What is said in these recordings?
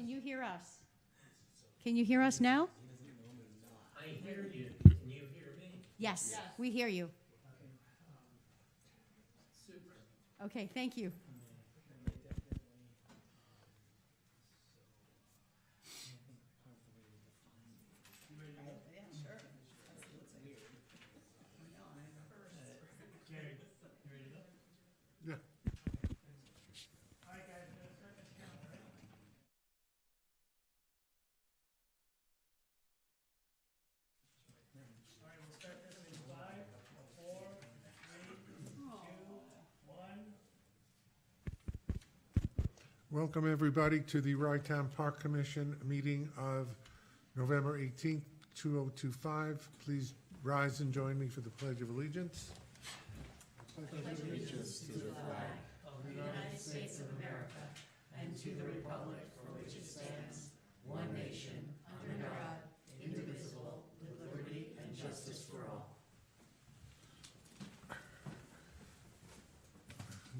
Can you hear us? Can you hear us now? I hear you. Can you hear me? Yes, we hear you. Super. Okay, thank you. Yeah. Welcome, everybody, to the Rye-Town Park Commission meeting of November 18th, 2025. Please rise and join me for the Pledge of Allegiance.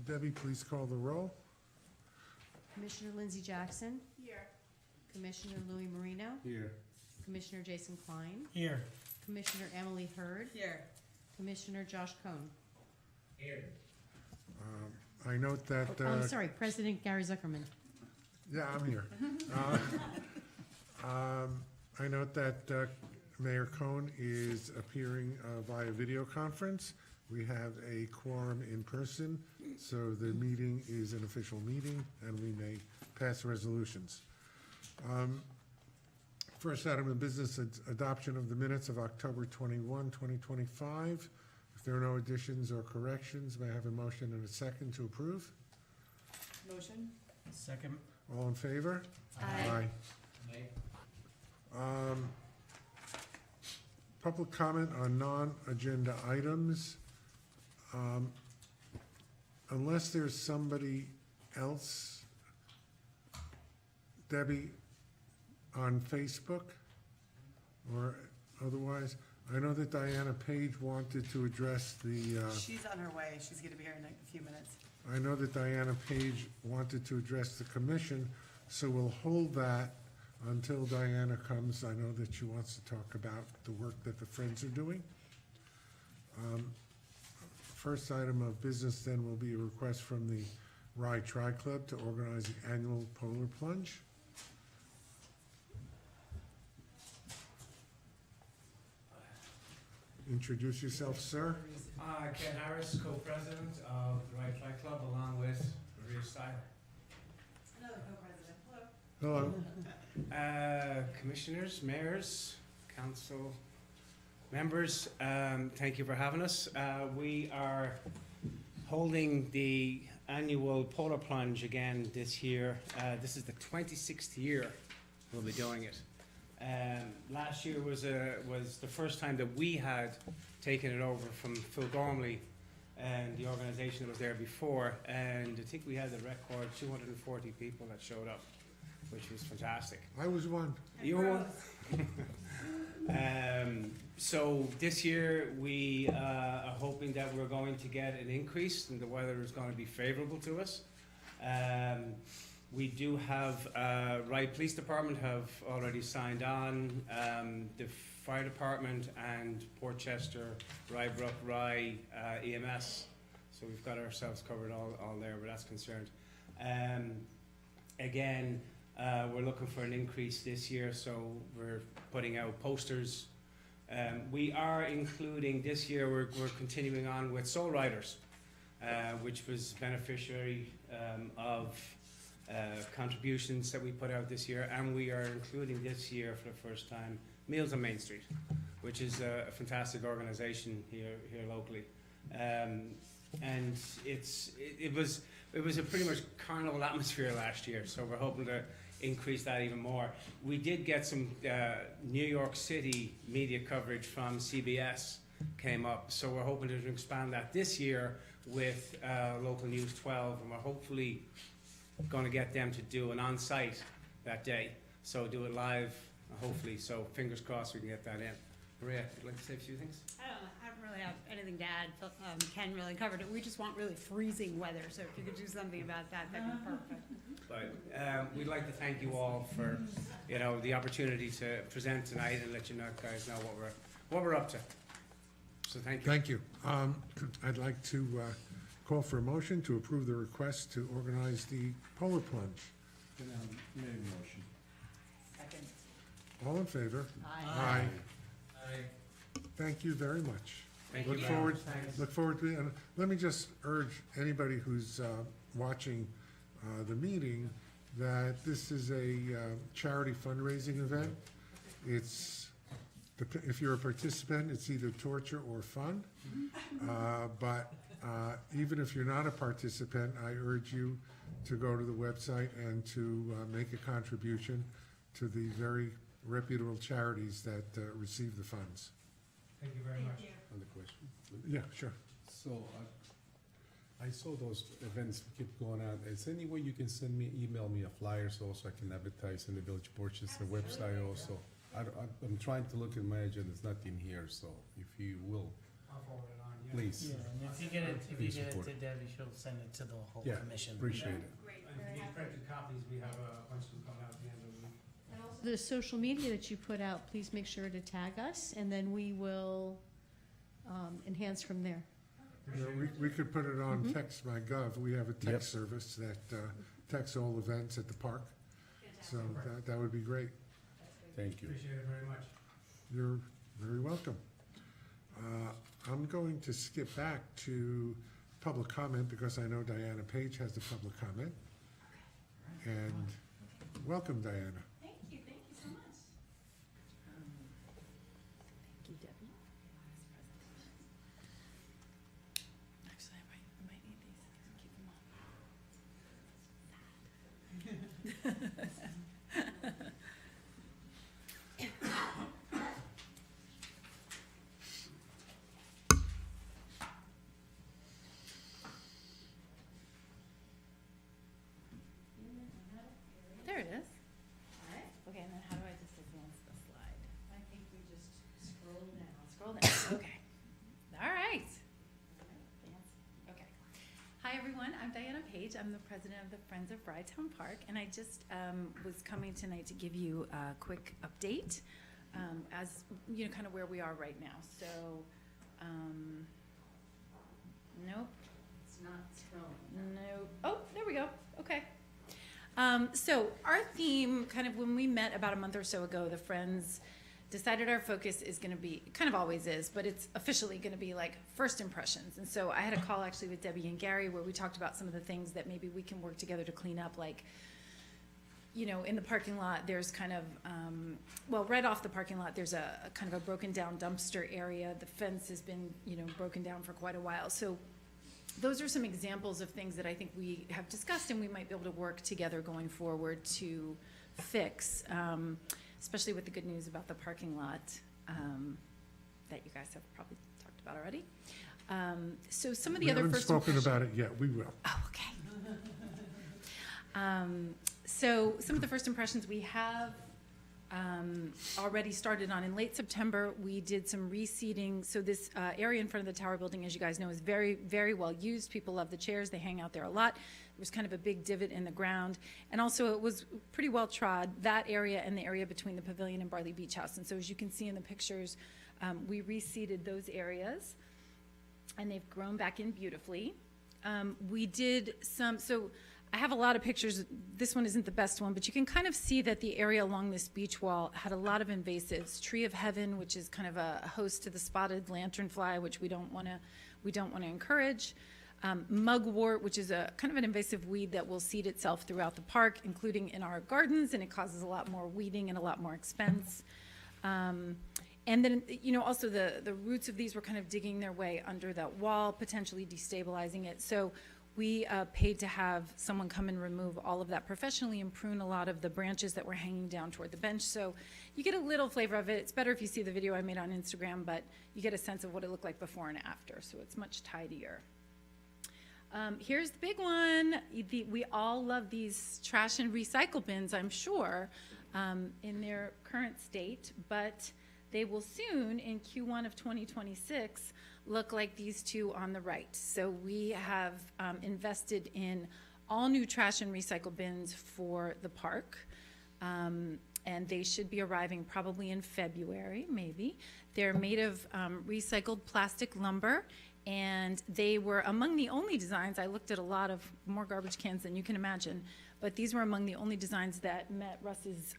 Debbie, please call the roll. Commissioner Lindsay Jackson. Here. Commissioner Louis Marino. Here. Commissioner Jason Klein. Here. Commissioner Emily Hurd. Here. Commissioner Josh Cohn. Here. I note that... Oh, I'm sorry, President Gary Zuckerman. Yeah, I'm here. I note that Mayor Cohn is appearing via video conference. We have a quorum in person, so the meeting is an official meeting, and we may pass resolutions. First item of business, adoption of the minutes of October 21, 2025. If there are no additions or corrections, may I have a motion and a second to approve? Motion? Second. All in favor? Aye. Public comment on non-agenda items. Unless there's somebody else, Debbie, on Facebook or otherwise, I know that Diana Page wanted to address the, She's on her way. She's gonna be here in a few minutes. I know that Diana Page wanted to address the commission, so we'll hold that until Diana comes. I know that she wants to talk about the work that the Friends are doing. First item of business then will be a request from the Rye Tri Club to organize the annual Polar Plunge. Introduce yourself, sir. Ken Harris, co-president of the Rye Tri Club, along with Maria Steyer. Another co-president. Hello. Commissioners, mayors, council members, thank you for having us. We are holding the annual Polar Plunge again this year. This is the 26th year we'll be doing it. Last year was the first time that we had taken it over from Phil Gormley and the organisation that was there before, and I think we had the record 240 people that showed up, which was fantastic. I was one. You were one? So this year we are hoping that we're going to get an increase and the weather is going to be favourable to us. We do have, Rye Police Department have already signed on, the Fire Department and Portchester, Rybrook, Rye, EMS. So we've got ourselves covered all there where that's concerned. Again, we're looking for an increase this year, so we're putting out posters. We are including, this year we're continuing on with Soul Riders, which was beneficiary of contributions that we put out this year, and we are including this year for the first time Meals on Main Street, which is a fantastic organisation here locally. And it was a pretty much carnival atmosphere last year, so we're hoping to increase that even more. We did get some New York City media coverage from CBS came up, so we're hoping to expand that this year with local News 12, and we're hopefully going to get them to do an on-site that day, so do it live, hopefully, so fingers crossed we can get that in. Maria, would you like to say a few things? I don't really have anything to add. Ken really covered it. We just want really freezing weather, so if you could do something about that, that'd be perfect. But we'd like to thank you all for, you know, the opportunity to present tonight and let you guys know what we're up to. So thank you. Thank you. I'd like to call for a motion to approve the request to organize the polar plunge. Made a motion. Second. All in favor? Aye. Thank you very much. Thank you. Look forward to it. And let me just urge anybody who's watching the meeting that this is a charity fundraising event. It's, if you're a participant, it's either torture or fun. But even if you're not a participant, I urge you to go to the website and to make a contribution to the very reputable charities that receive the funds. Thank you very much. On the question. Yeah, sure. So, I saw those events keep going on. Is there any way you can email me a flyer so also I can advertise in the Village Portchester website also? I'm trying to look at my agenda, it's not in here, so if you will, I'll forward it on, yeah. please. Yeah, and if you get it, Please support to Debbie, she'll send it to the whole Yeah, commission. Appreciate it. And if you need printed copies, we have a bunch of them coming out at the end of the week. The social media that you put out, please make sure to tag us, and then we will enhance from there. You know, we could put it on Mhm. text.my.gov. We have a Yep. text service that texts all events at the park. So that would be great. Thank you. Appreciate it very much. You're very welcome. I'm going to skip back to public comment because I know Diana Page has the public comment. And welcome, Diana. Thank you so much. Thank you, Debbie. Actually, I might need these. Keep them on. There it is. Okay, and then how do I just advance the slide? I think we just scroll down. Scroll down, okay. All right. Advance. Okay. Hi, everyone, I'm Diana Page. I'm the president of the Friends of Brydetown Park, and I just was coming tonight to give you a quick update as, you know, kind of where we are right now. So, nope. It's not scrolling. No. Oh, there we go. Okay. So our theme, kind of when we met about a month or so ago, the Friends decided our focus is going to be, kind of always is, but it's officially going to be like first impressions. And so I had a call actually with Debbie and Gary where we talked about some of the things that maybe we can work together to clean up, like, you know, in the parking lot, there's kind of, well, right off the parking lot, there's a kind of a broken down dumpster area. The fence has been, you know, broken down for quite a while. So those are some examples of things that I think we have discussed and we might be able to work together going forward to fix, especially with the good news about the parking lot that you guys have probably talked about already. So some of the We other haven't first spoken about it yet. We will. Oh, okay. So some of the first impressions we have already started on. In late September, we did some reseating. So this area in front of the Tower Building, as you guys know, is very, very well used. People love the chairs. They hang out there a lot. There was kind of a big divot in the ground. And also it was pretty well trod, that area and the area between the pavilion and Barley Beach House. And so as you can see in the pictures, we reseeded those areas and they've grown back in beautifully. We did some, so I have a lot of pictures. This one isn't the best one, but you can kind of see that the area along this beach wall had a lot of invasives. Tree of Heaven, which is kind of a host to the spotted lanternfly, which we don't want to encourage. Mugwort, which is a kind of an invasive weed that will seed itself throughout the park, including in our gardens, and it causes a lot more weeding and a lot more expense. And then, you know, also the roots of these were kind of digging their way under that wall, potentially destabilizing it. So we paid to have someone come and remove all of that professionally and prune a lot of the branches that were hanging down toward the bench. So you get a little flavor of it. It's better if you see the video I made on Instagram, but you get a sense of what it looked like before and after. So it's much tidier. Here's the big one. We all love these trash and recycle bins, I'm sure, in their current state, but they will soon, in Q1 of 2026, look like these two on the right. So we have invested in all new trash and recycle bins for the park. And they should be arriving probably in February, maybe. They're made of recycled plastic lumber, and they were among the only designs, I looked at a lot of more garbage cans than you can imagine, but these were among the only designs that met Russ's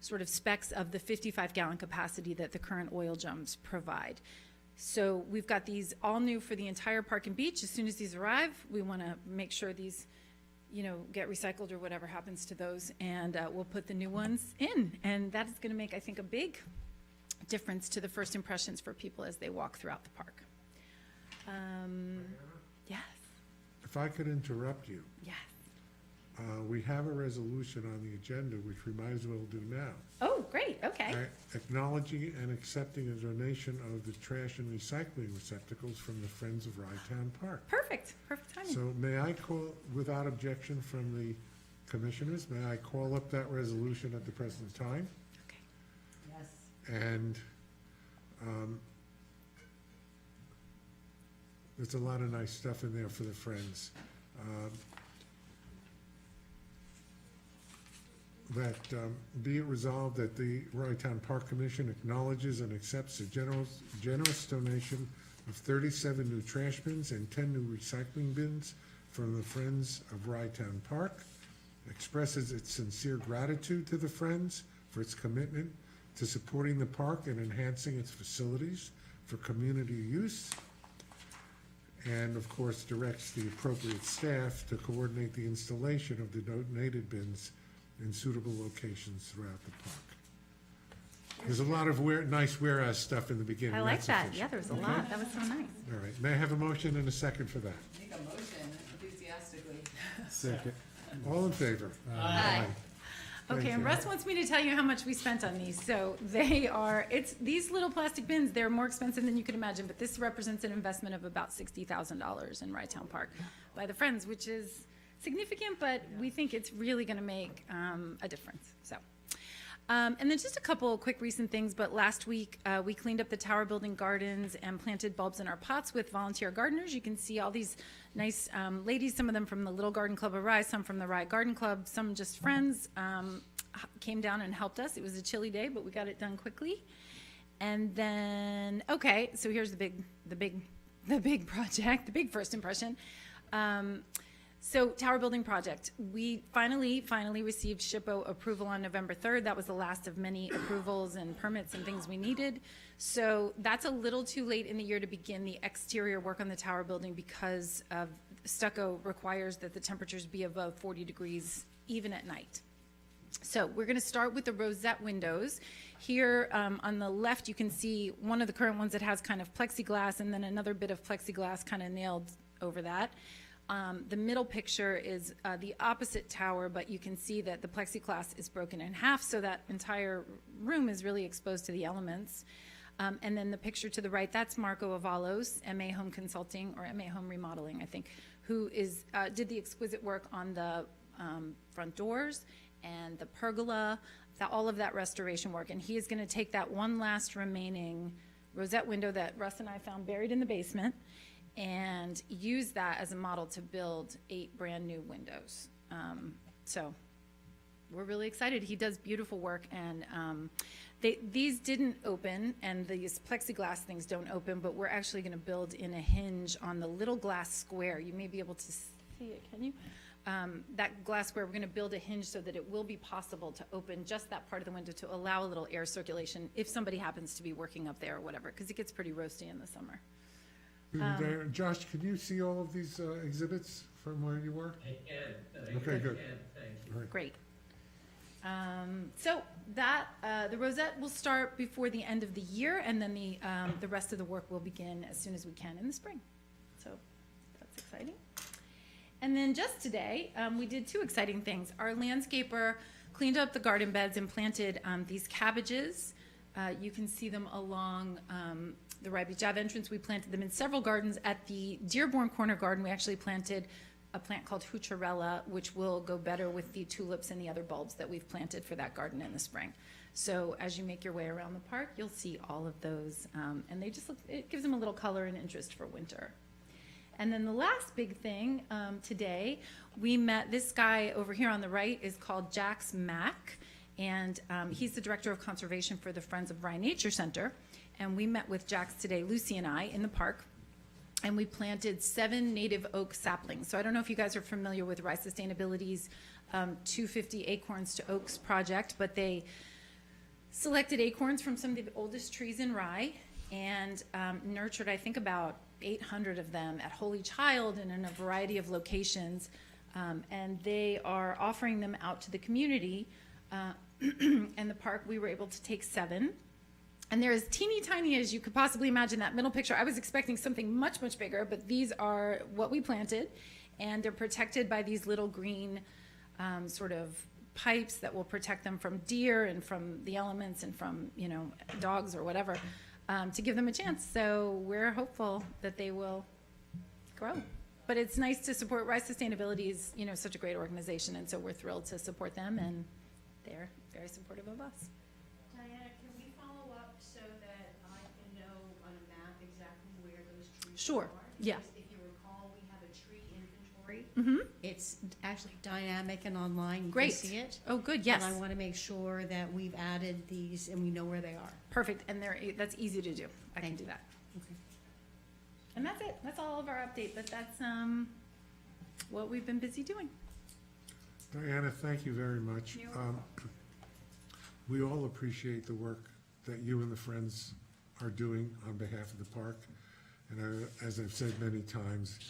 sort of specs of the 55-gallon capacity that the current oil jumps provide. So we've got these all new for the entire park and beach. As soon as these arrive, we want to make sure these, get recycled or whatever happens to those, and we'll put the new ones in. And that is going to make, I think, a big difference to the first impressions for people as they walk throughout the park. Yes, If I could interrupt you, yes. we have a resolution on the agenda, which we might as well do now. Oh, great, okay. Acknowledging and accepting a donation of the trash and recycling receptacles from the Friends of Rytown Park. Perfect timing. So may I call, without objection from the commissioners, may I call up that resolution at the present time? Okay. Yes. And there's a lot of nice stuff in there for the Friends. That be it resolved that the Rytown Park Commission acknowledges and accepts a generous donation of 37 new trash bins and 10 new recycling bins from the Friends of Rytown Park, expresses its sincere gratitude to the Friends for its commitment to supporting the park and enhancing its facilities for community use, and of course directs the appropriate staff to coordinate the installation of the donated bins in suitable locations throughout the park. There's a lot of nice whereas stuff in the beginning. I like That's that. official. Yeah, there was a Okay? lot. That was so nice. All right, may I have a motion and a second for that? Make a motion enthusiastically. Second. All in favor? Aye. Thank Okay, and you. Russ wants me to tell you how much we spent on these. So it's these little plastic bins, they're more expensive than you could imagine, but this represents an investment of about $60,000 in Rytown Park by the Friends, which is significant, but we think it's really gonna make a difference, so. And then just a couple quick recent things, but last week, we cleaned up the Tower Building gardens and planted bulbs in our pots with volunteer gardeners. You can see all these nice ladies, some of them from the Little Garden Club of Rye, some from the Rye Garden Club, some just friends, came down and helped us. It was a chilly day, but we got it done quickly. And then, okay, so here's the big project, the big first impression. So Tower Building project, we finally received SHPO approval on November 3rd. That was the last of many approvals and permits and things we needed. So that's a little too late in the year to begin the exterior work on the Tower Building because of stucco requires that the temperatures be above 40 degrees even at night. So we're going to start with the rosette windows. Here on the left, you can see one of the current ones that has kind of plexiglass and then another bit of plexiglass kind of nailed over that. The middle picture is the opposite tower, but you can see that the plexiglass is broken in half, so that entire room is really exposed to the elements. And then the picture to the right, that's Marco Avalos, MA Home Consulting, or MA Home Remodeling, I think, who did the exquisite work on the front doors and the pergola, all of that restoration work. And he is going to take that one last remaining rosette window that Russ and I found buried in the basement and use that as a model to build 8 brand new windows. So we're really excited. He does beautiful work, and these didn't open, and these plexiglass things don't open, but we're actually going to build in a hinge on the little glass square. You may be able to see it, can you? That glass square, we're going to build a hinge so that it will be possible to open just that part of the window to allow a little air circulation if somebody happens to be working up there or whatever, because it gets pretty roasty in the summer. Josh, can you see all of these exhibits from where you were? I can. Okay, good. Thank you. All right. Great. So that the rosette will start before the end of the year, and then the rest of the work will begin as soon as we can in the spring. So that's exciting. And then just today, we did 2 exciting things. Our landscaper cleaned up the garden beds and planted these cabbages. You can see them along the Rye Beach Ave entrance. We planted them in several gardens. At the Dearborn Corner Garden, we actually planted a plant called Hucharella, which will go better with the tulips and the other bulbs that we've planted for that garden in the spring. So as you make your way around the park, you'll see all of those, and they just look, it gives them a little color and interest for winter. And then the last big thing today, we met, this guy over here on the right is called Jax Mack, and he's the Director of Conservation for the Friends of Rye Nature Center. And we met with Jax today, Lucy and I, in the park, and we planted 7 native oak saplings. So I don't know if you guys are familiar with Rye Sustainability's 250 Acorns to Oaks project, but they selected acorns from some of the oldest trees in Rye and nurtured, I think, about 800 of them at Holy Child and in a variety of locations. And they are offering them out to the community. And the park, we were able to take 7. And they're as teeny tiny as you could possibly imagine. That middle picture, I was expecting something much, much bigger, but these are what we planted. And they're protected by these little green sort of pipes that will protect them from deer and from the elements and from, you know, dogs or whatever, to give them a chance. So we're hopeful that they will grow. But it's nice to support Rye Sustainability is, you know, such a great organization, and so we're thrilled to support them, and they're very supportive of us. Diana, can we follow up so that I can know on a map exactly where those trees Sure, are? yeah. Because if you recall, we have a tree inventory. Mm-hmm. It's actually dynamic and online. You Great. can see it. Oh, good, yes. And I want to make sure that we've added these and we know where they are. Perfect, and that's easy to do. I can Thank do you. that. Okay. And that's it. That's all of our update, but that's what we've been busy doing. Diana, thank you very much. You're welcome. We all appreciate the work that you and the Friends are doing on behalf of the park. And as I've said many times,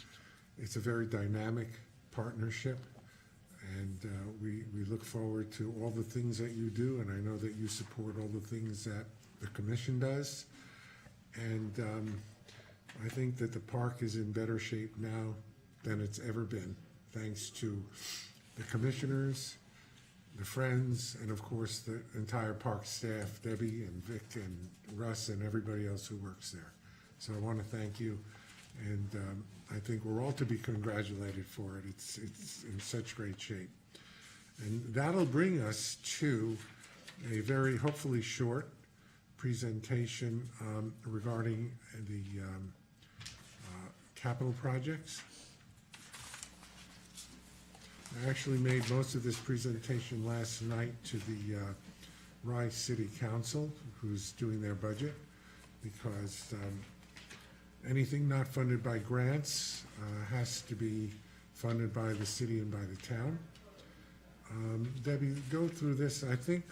it's a very dynamic partnership. And we look forward to all the things that you do, and I know that you support all the things that the commission does. And I think that the park is in better shape now than it's ever been, thanks to the commissioners, the Friends, and of course the entire park staff, Debbie and Vic and Russ and everybody else who works there. So I want to thank you, and I think we're all to be congratulated for it. It's in such great shape. And that'll bring us to a very hopefully short presentation regarding the capital projects. I actually made most of this presentation last night to the Rye City Council, who's doing their budget, because anything not funded by grants has to be funded by the city and by the town. Debbie, go through this. I think,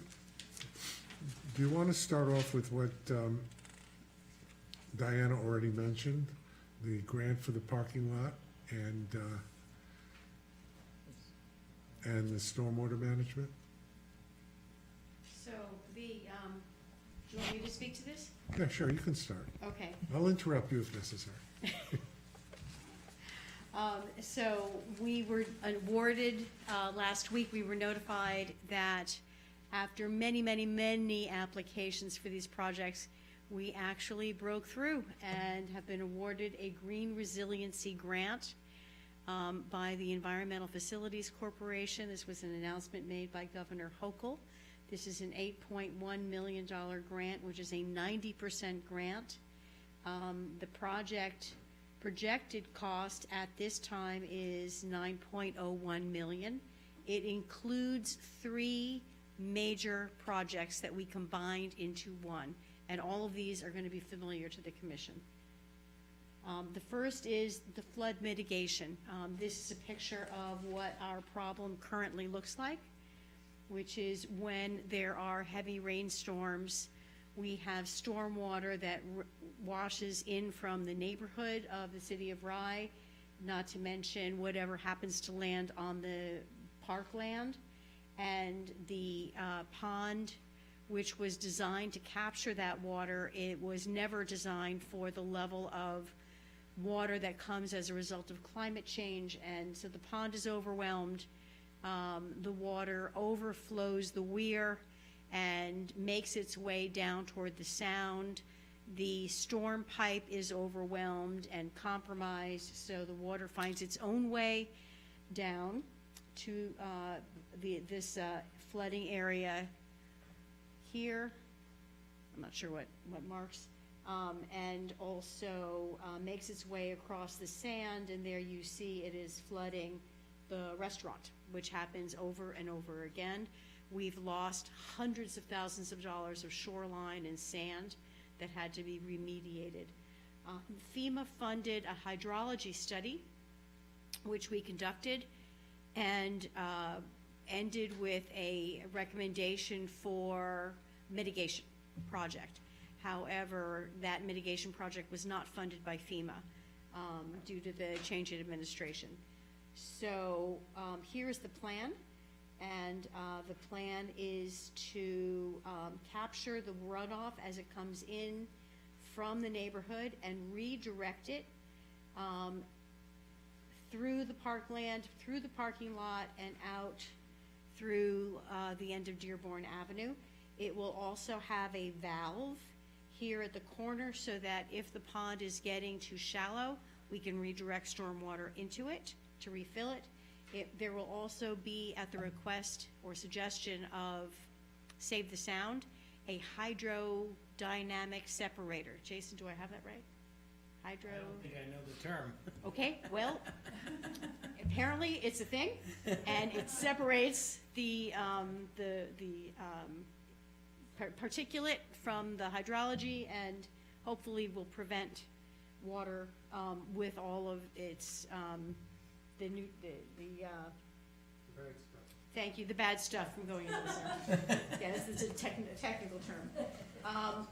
do you want to start off with what Diana already mentioned, the grant for the parking lot and the stormwater management? So do you want me to speak to this? Yeah, sure, you can start. Okay. I'll interrupt you if necessary. So we were awarded, last week, we were notified that after many, many, many applications for these projects, we actually broke through and have been awarded a green resiliency grant by the Environmental Facilities Corporation. This was an announcement made by Governor Hochul. This is an $8.1 million grant, which is a 90% grant. The projected cost at this time is $9.01 million. It includes 3 major projects that we combined into one, and all of these are going to be familiar to the commission. The first is the flood mitigation. This is a picture of what our problem currently looks like, which is when there are heavy rainstorms, we have stormwater that washes in from the neighborhood of the city of Rye, not to mention whatever happens to land on the parkland. And the pond, which was designed to capture that water, it was never designed for the level of water that comes as a result of climate change. And so the pond is overwhelmed. The water overflows the weir and makes its way down toward the sound. The storm pipe is overwhelmed and compromised, so the water finds its own way down to this flooding area here. I'm not sure what marks and also makes its way across the sand, and there you see it is flooding the restaurant, which happens over and over again. We've lost hundreds of thousands of dollars of shoreline and sand that had to be remediated. FEMA funded a hydrology study, which we conducted, and ended with a recommendation for mitigation project. However, that mitigation project was not funded by FEMA due to the change in administration. So here's the plan, and the plan is to capture the runoff as it comes in from the neighborhood and redirect it through the parkland, through the parking lot, and out through the end of Dearborn Avenue. It will also have a valve here at the corner so that if the pond is getting too shallow, we can redirect stormwater into it to refill it. There will also be, at the request or suggestion of Save the Sound, a hydrodynamic separator. Jason, do I have that right? Hydro? I don't think I know the term. Okay, well, apparently it's a thing, and it separates the particulate from the hydrology, and hopefully will prevent water with all of its thank you, the bad stuff from going into the sound. Yeah, this is a technical term.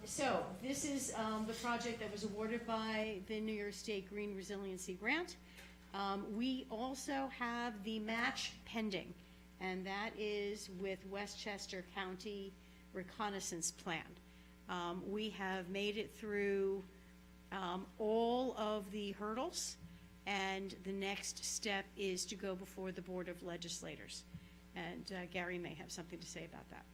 So this is the project that was awarded by the New York State Green Resiliency Grant. We also have the match pending, and that is with Westchester County Reconnaissance Plan. We have made it through all of the hurdles, and the next step is to go before the Board of Legislators. And Gary may have something to say about that.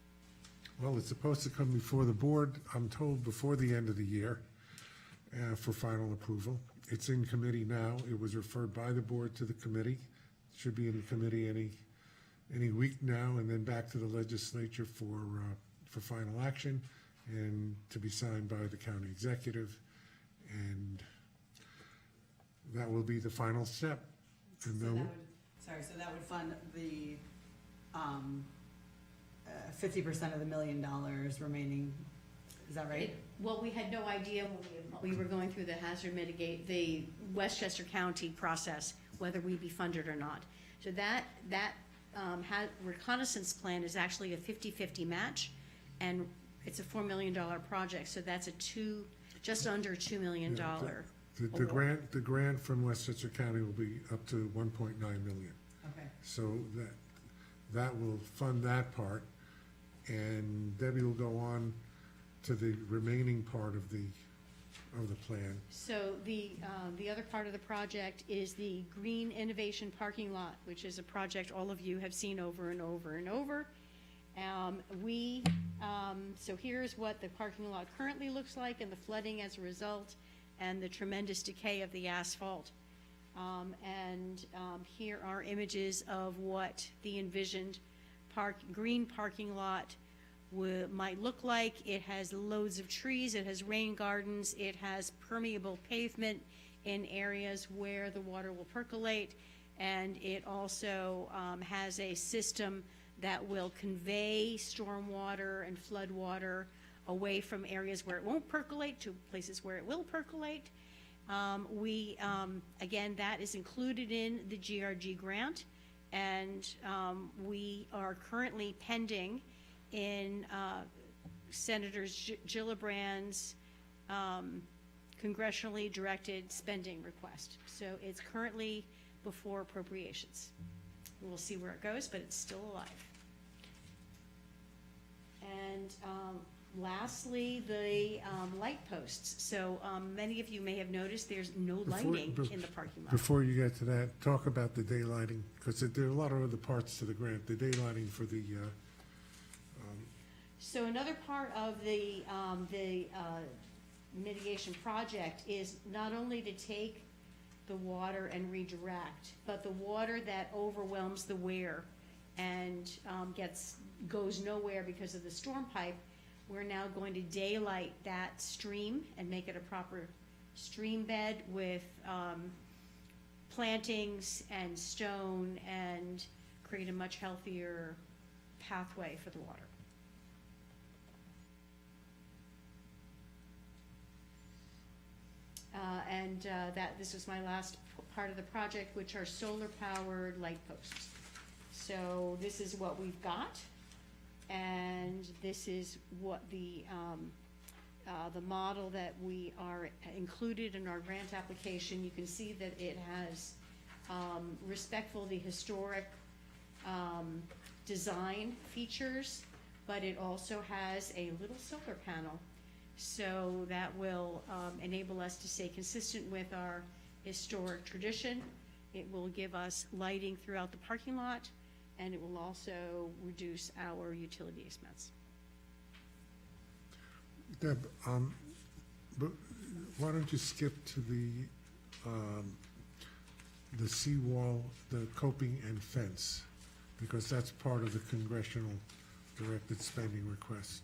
Well, it's supposed to come before the board, I'm told, before the end of the year for final approval. It's in committee now. It was referred by the board to the committee. It should be in the committee any week now, and then back to the legislature for final action and to be signed by the county executive. And that will be the final step. So And that then- would, sorry, so that would fund the 50% of the $1 million remaining, is that right? Well, we had no idea when we were going through the Westchester County process, whether we'd be funded or not. So that reconnaissance plan is actually a 50-50 match, and it's a $4 million project, so that's just under $2 million. The grant from Westchester County will be up to 1.9 million. Okay. So that will fund that part, and Debbie will go on to the remaining part of the plan. So the other part of the project is the Green Innovation Parking Lot, which is a project all of you have seen over and over and over. So here's what the parking lot currently looks like, and the flooding as a result, and the tremendous decay of the asphalt. Here are images of what the envisioned green parking lot might look like. It has loads of trees, it has rain gardens, it has permeable pavement in areas where the water will percolate, and it also has a system that will convey stormwater and flood water away from areas where it won't percolate to places where it will percolate. Again, that is included in the GRG grant, and we are currently pending in Senator Gillibrand's congressionally directed spending request. So it's currently before appropriations. We'll see where it goes, but it's still alive. And lastly, the light posts. So many of you may have noticed there's no lighting in the parking lot. Before you get to that, talk about the daylighting, because there are a lot of other parts to the grant. The daylighting for the So another part of the mitigation project is not only to take the water and redirect, but the water that overwhelms the weir and goes nowhere because of the storm pipe, We're now going to daylight that stream and make it a proper stream bed with plantings and stone and create a much healthier pathway for the water. This was my last part of the project, which are solar-powered light posts. So this is what we've got, and this is what the model that we are included in our grant application. You can see that it has respectful of the historic design features, but it also has a little solar panel. So that will enable us to stay consistent with our historic tradition. It will give us lighting throughout the parking lot, and it will also reduce our utility expense. Deb, but why don't you skip to the seawall, the coping and fence? Because that's part of the congressional directed spending request.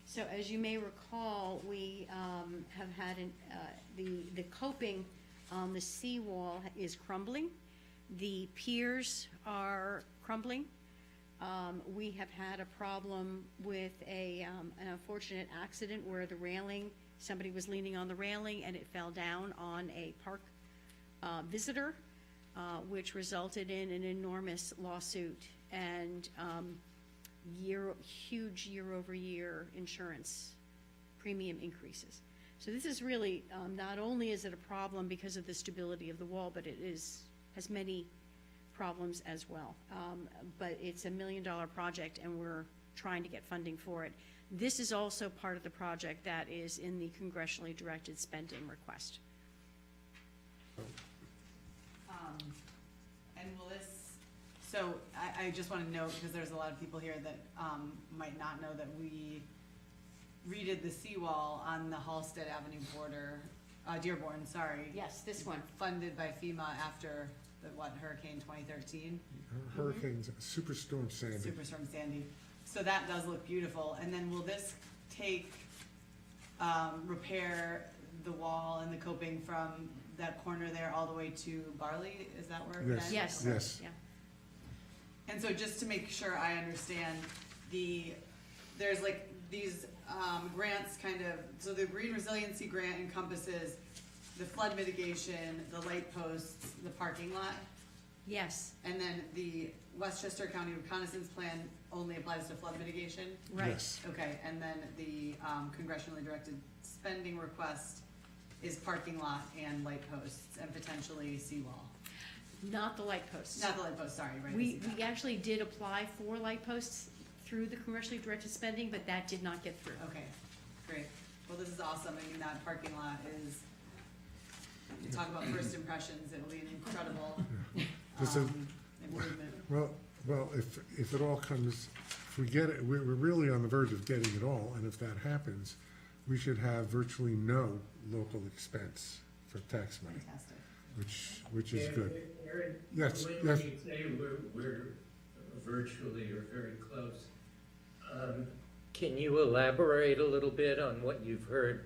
So as you may recall, we have had the coping on the seawall is crumbling. The piers are crumbling. We have had a problem with an unfortunate accident where the railing, somebody was leaning on the railing and it fell down on a park visitor, which resulted in an enormous lawsuit and huge year-over-year insurance premium increases. So this is really, not only is it a problem because of the stability of the wall, but it has many problems as well. But it's $1 million project and we're trying to get funding for it. This is also part of the project that is in the congressionally directed spending request. And will this, so I just want to note, because there's a lot of people here that might not know that we redid the seawall on the Halsted Avenue border, Dearborn, sorry. Yes, this one. Funded by FEMA after the, Hurricane 2013? Hurricanes, Superstorm Sandy. Superstorm Sandy. So that does look beautiful. And then will this take, repair the wall and the coping from that corner there all the way to Barley? Is that where? Yes. Ben? Yes. Okay. Yes. Yeah. And so just to make sure I understand, there's like these grants kind of, so the Green Resiliency Grant encompasses the flood mitigation, the light posts, the parking lot, Yes, and then the Westchester County Reconnaissance Plan only applies to flood mitigation? right. Yes. Okay, and then the congressionally directed spending request is parking lot and light posts and potentially seawall. Not the light posts. Not the light posts, sorry, right? We actually did apply for light posts through the commercially directed spending, but that did not get through. Okay, great. Well, this is awesome. I mean, that parking lot is, you talk about first impressions, it will be an incredible This is- improvement. Well, if it all comes, if we get it, we're really on the verge of getting it all, and if that happens, we should have virtually no local expense for tax money, Fantastic. which is good. Aaron, Yes, when yes. you say we're virtually or very close, can you elaborate a little bit on what you've heard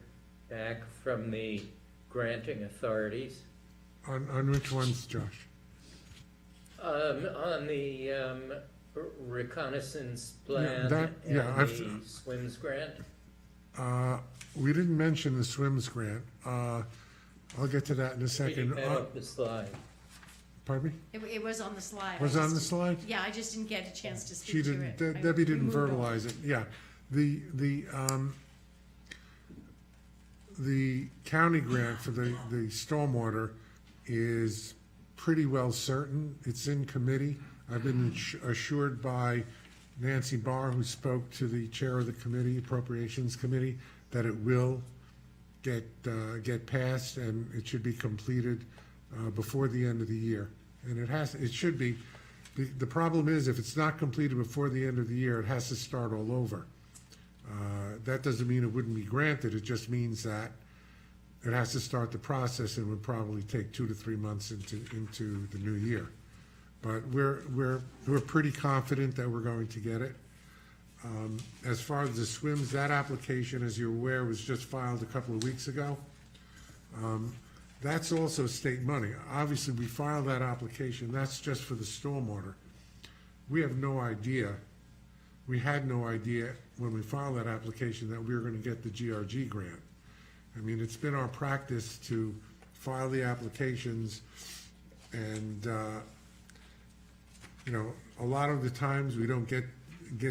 back from the granting authorities? On which ones, Josh? On the reconnaissance plan that- yeah, and I've- the SWIMS grant? We didn't mention the SWIMS grant. I'll get to that in a You second. had up the slide. Pardon me? It was on the slide. Was it on the slide? Yeah, I just didn't get a chance to She speak to didn't, it. I Debbie didn't removed all- verbalize it, yeah. The county grant for the stormwater is pretty well certain. It's in committee. I've been assured by Nancy Barr, who spoke to the chair of the committee, Appropriations Committee, that it will get passed and it should be completed before the end of the year. And it should be. The problem is, if it's not completed before the end of the year, it has to start all over. That doesn't mean it wouldn't be granted, it just means that it has to start the process and would probably take 2 to 3 months into the new year. But we're pretty confident that we're going to get it. As far as the swims, that application, as you're aware, was just filed a couple of weeks ago. That's also state money. Obviously, we filed that application, that's just for the stormwater. We have no idea, we had no idea when we filed that application that we were gonna get the GRG grant. I mean, it's been our practice to file the applications and, you know, a lot of the times we don't get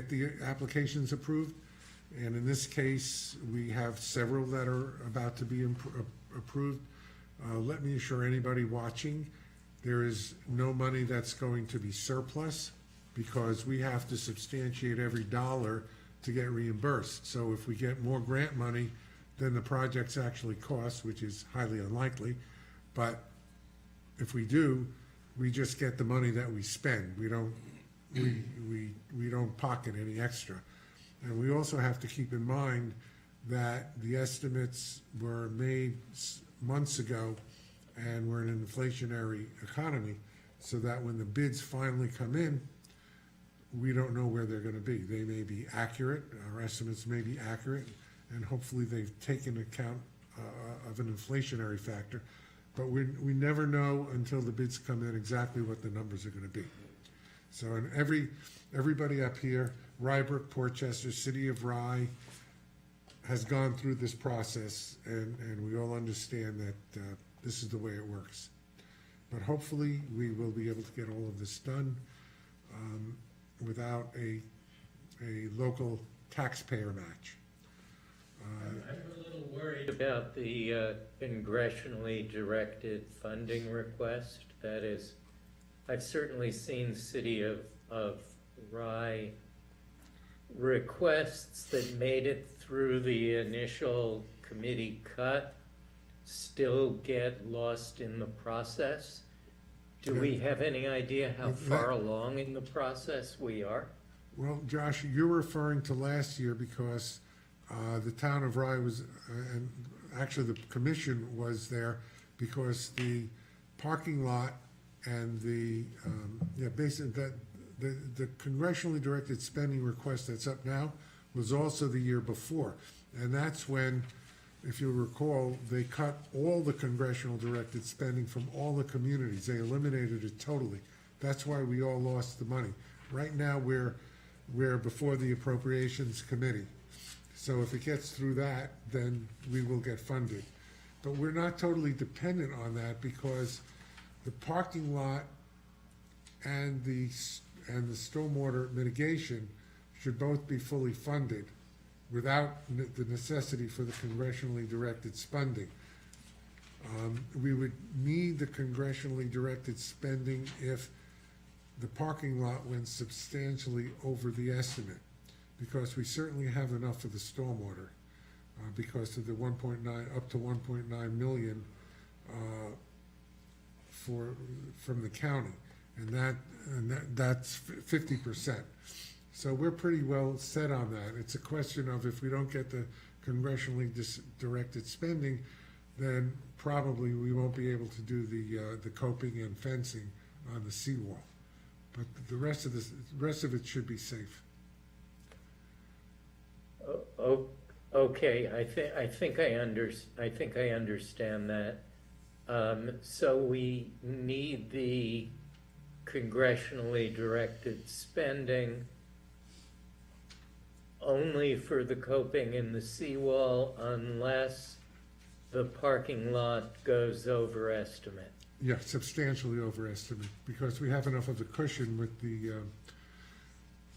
the applications approved. And in this case, we have several that are about to be approved. Let me assure anybody watching, there is no money that's going to be surplus because we have to substantiate every dollar to get reimbursed. So if we get more grant money than the projects actually cost, which is highly unlikely, but if we do, we just get the money that we spend. We don't pocket any extra. And we also have to keep in mind that the estimates were made months ago and we're in an inflationary economy, so that when the bids finally come in, we don't know where they're gonna be. They may be accurate, our estimates may be accurate, and hopefully they've taken account of an inflationary factor. But we never know until the bids come in exactly what the numbers are gonna be. So, and everybody up here, Rybrook, Portchester, City of Rye, has gone through this process, and we all understand that this is the way it works. But hopefully, we will be able to get all of this done without a local taxpayer match. I'm a little worried about the congressionally directed funding request. That is, I've certainly seen City of Rye requests that made it through the initial committee cut still get lost in the process. Do we have any idea how far along in the process we are? Well, Josh, you're referring to last year because the town of Rye was, and actually the commission was there because the parking lot and the, basically the congressionally directed spending request that's up now was also the year before. And that's when, if you recall, they cut all the congressional directed spending from all the communities. They eliminated it totally. That's why we all lost the money. Right now, we're before the Appropriations Committee. So if it gets through that, then we will get funded. But we're not totally dependent on that because the parking lot and the stormwater mitigation should both be fully funded without the necessity for the congressionally directed spending. We would need the congressionally directed spending if the parking lot went substantially over the estimate, because we certainly have enough for the stormwater, because of the 1.9, up to 1.9 million from the county, and that's 50%. So we're pretty well set on that. It's a question of if we don't get the congressionally directed spending, then probably we won't be able to do the coping and fencing on the seawall. But the rest of it should be safe. Okay, I think I understand that. So we need the congressionally directed spending only for the coping in the seawall unless the parking lot goes over estimate. Yeah, substantially overestimate, because we have enough of a cushion with the,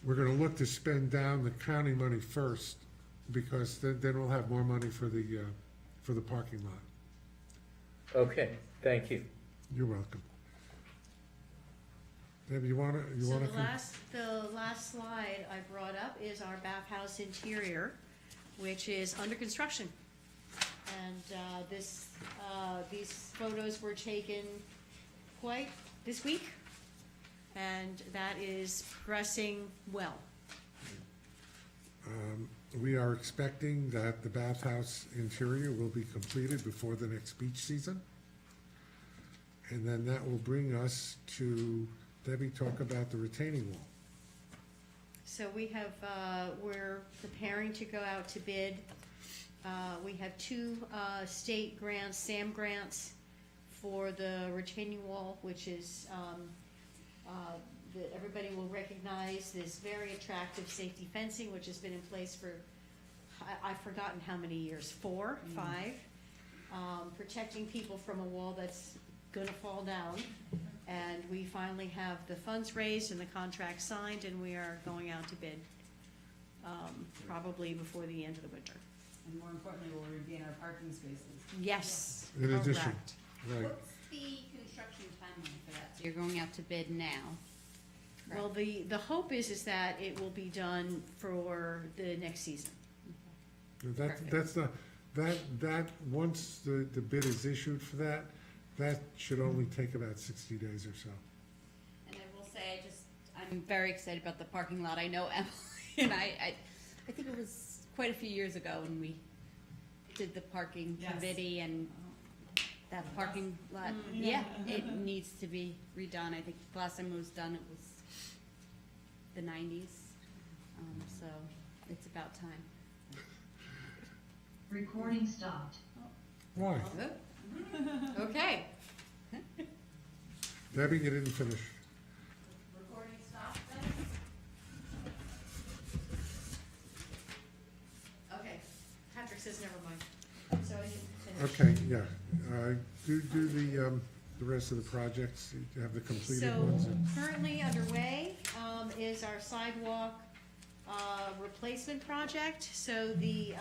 we're gonna look to spend down the county money first, because then we'll have more money for the parking lot. Okay, thank you. You're welcome. Debbie, you wanna? So the last slide I brought up is our bathhouse interior, which is under construction. And these photos were taken quite this week, and that is progressing well. We are expecting that the bathhouse interior will be completed before the next beach season. And then that will bring us to, Debbie, talk about the retaining wall. So we have, we're preparing to go out to bid. We have two state grants, SAM grants, for the retaining wall, which is, that everybody will recognize this very attractive safety fencing, which has been in place for, I've forgotten how many years, 4, 5, protecting people from a wall that's gonna fall down. And we finally have the funds raised and the contract signed, and we are going out to bid, probably before the end of the winter. And more importantly, we'll regain our parking spaces. Yes, In addition, correct. right. What's the construction timeline for that? So you're going out to bid now? Well, the hope is that it will be done for the next season. That's not, that, once the bid is issued for that, that should only take about 60 days or so. And I will say, I'm very excited about the parking lot. I know Emily and I think it was quite a few years ago when we did the parking Yes. committee and that parking lot, yeah, it needs to be redone. I think the last time it was done, it was the 90s. So it's about time. Recording stopped. Why? Okay. Debbie, you didn't finish. Recording stopped then? Okay, Patrick says never mind. So I didn't finish. Okay, yeah. Do the rest of the projects, you have the completed So ones. currently underway is our sidewalk replacement project. So the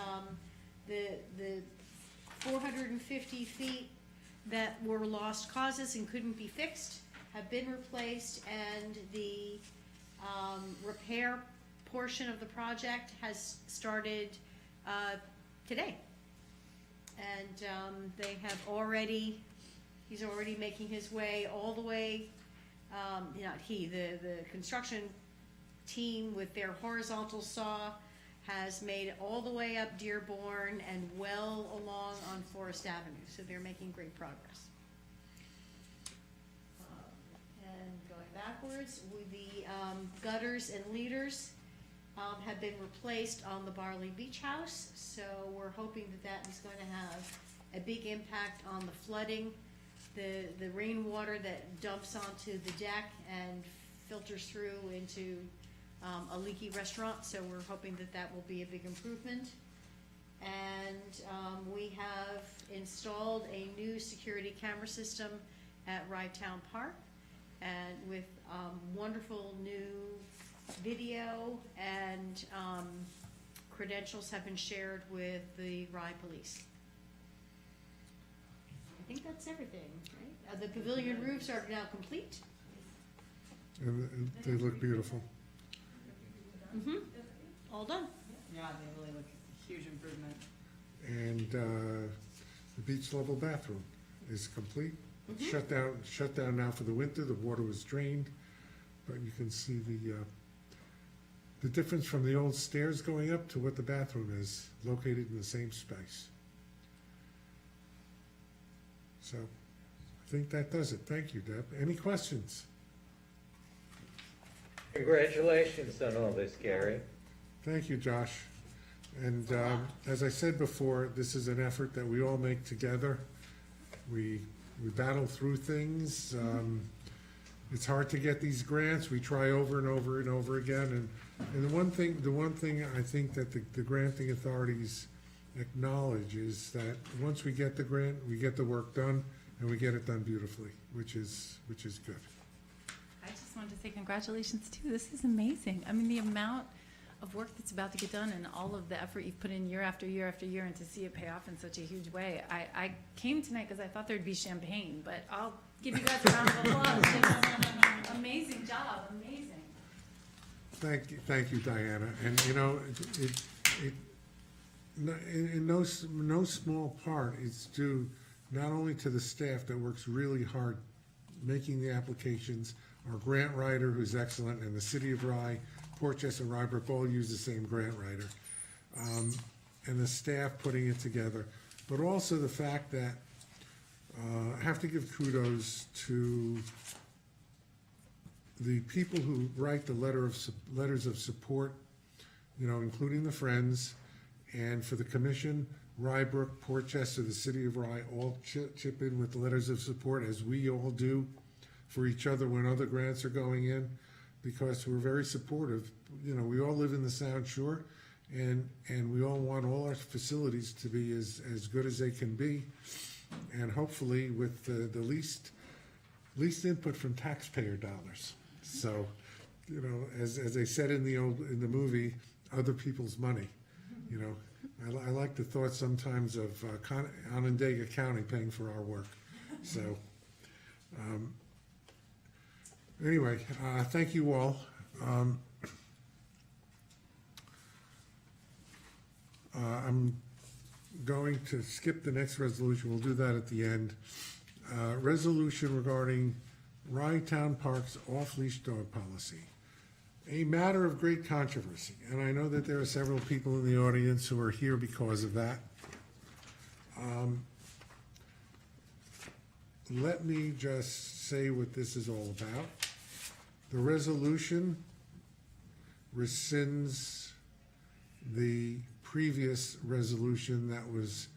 450 feet that were lost causes and couldn't be fixed have been replaced, and the repair portion of the project has started today. And they have already, he's already making his way all the way, not he, the construction team with their horizontal saw has made it all the way up Dearborn and well along on Forest Avenue, so they're making great progress. And going backwards, with the gutters and leaders have been replaced on the Barley Beach House, so we're hoping that that is going to have a big impact on the flooding, the rainwater that dumps onto the deck and filters through into a leaky restaurant, so we're hoping that that will be a big improvement. And we have installed a new security camera system at Rye Town Park, and with wonderful new video, and credentials have been shared with the Rye Police. I think that's everything, right? The pavilion roofs are now complete. And they look beautiful. Mm-hmm. All done. Yeah, they really look huge improvement. And the beach level bathroom is complete. Mhm. Shut down now for the winter. The water was drained, but you can see the difference from the old stairs going up to what the bathroom is, located in the same space. So I think that does it. Thank you, Deb. Any questions? Congratulations on all this, Gary. Thank you, Josh. And as I said before, this is an effort that we all make together. We battle through things. It's hard to get these grants. We try over and over and over again. And the one thing I think that the granting authorities acknowledge is that once we get the grant, we get the work done, and we get it done beautifully, which is good. I just wanted to say congratulations too. This is amazing. I mean, the amount of work that's about to get done and all of the effort you've put in year after year after year, and to see it pay off in such a huge way. I came tonight because I thought there'd be champagne, but I'll give you guys a round of applause. Just amazing job, amazing. Thank you, Diana. And you know, in no small part, it's due not only to the staff that works really hard making the applications, our grant writer who's excellent, and the city of Rye, Portchester and Rybrook all use the same grant writer, and the staff putting it together, but also the fact that I have to give kudos to the people who write the letters of support, you know, including the Friends, and for the commission, Rybrook, Portchester, the city of Rye, all chip in with letters of support, as we all do for each other when other grants are going in, because we're very supportive. You know, we all live in the Sound Shore, and we all want all our facilities to be as good as they can be, and hopefully with the least input from taxpayer dollars. So, you know, as they said in the movie, other people's money, you know. I like the thought sometimes of Onondaga County paying for our work. So, anyway, thank you all. I'm going to skip the next resolution. We'll do that at the end. Resolution regarding Rye Town Park's off-leash dog policy. A matter of great controversy, and I know that there are several people in the audience who are here because of that. Let me just say what this is all about. The resolution rescinds the previous resolution that was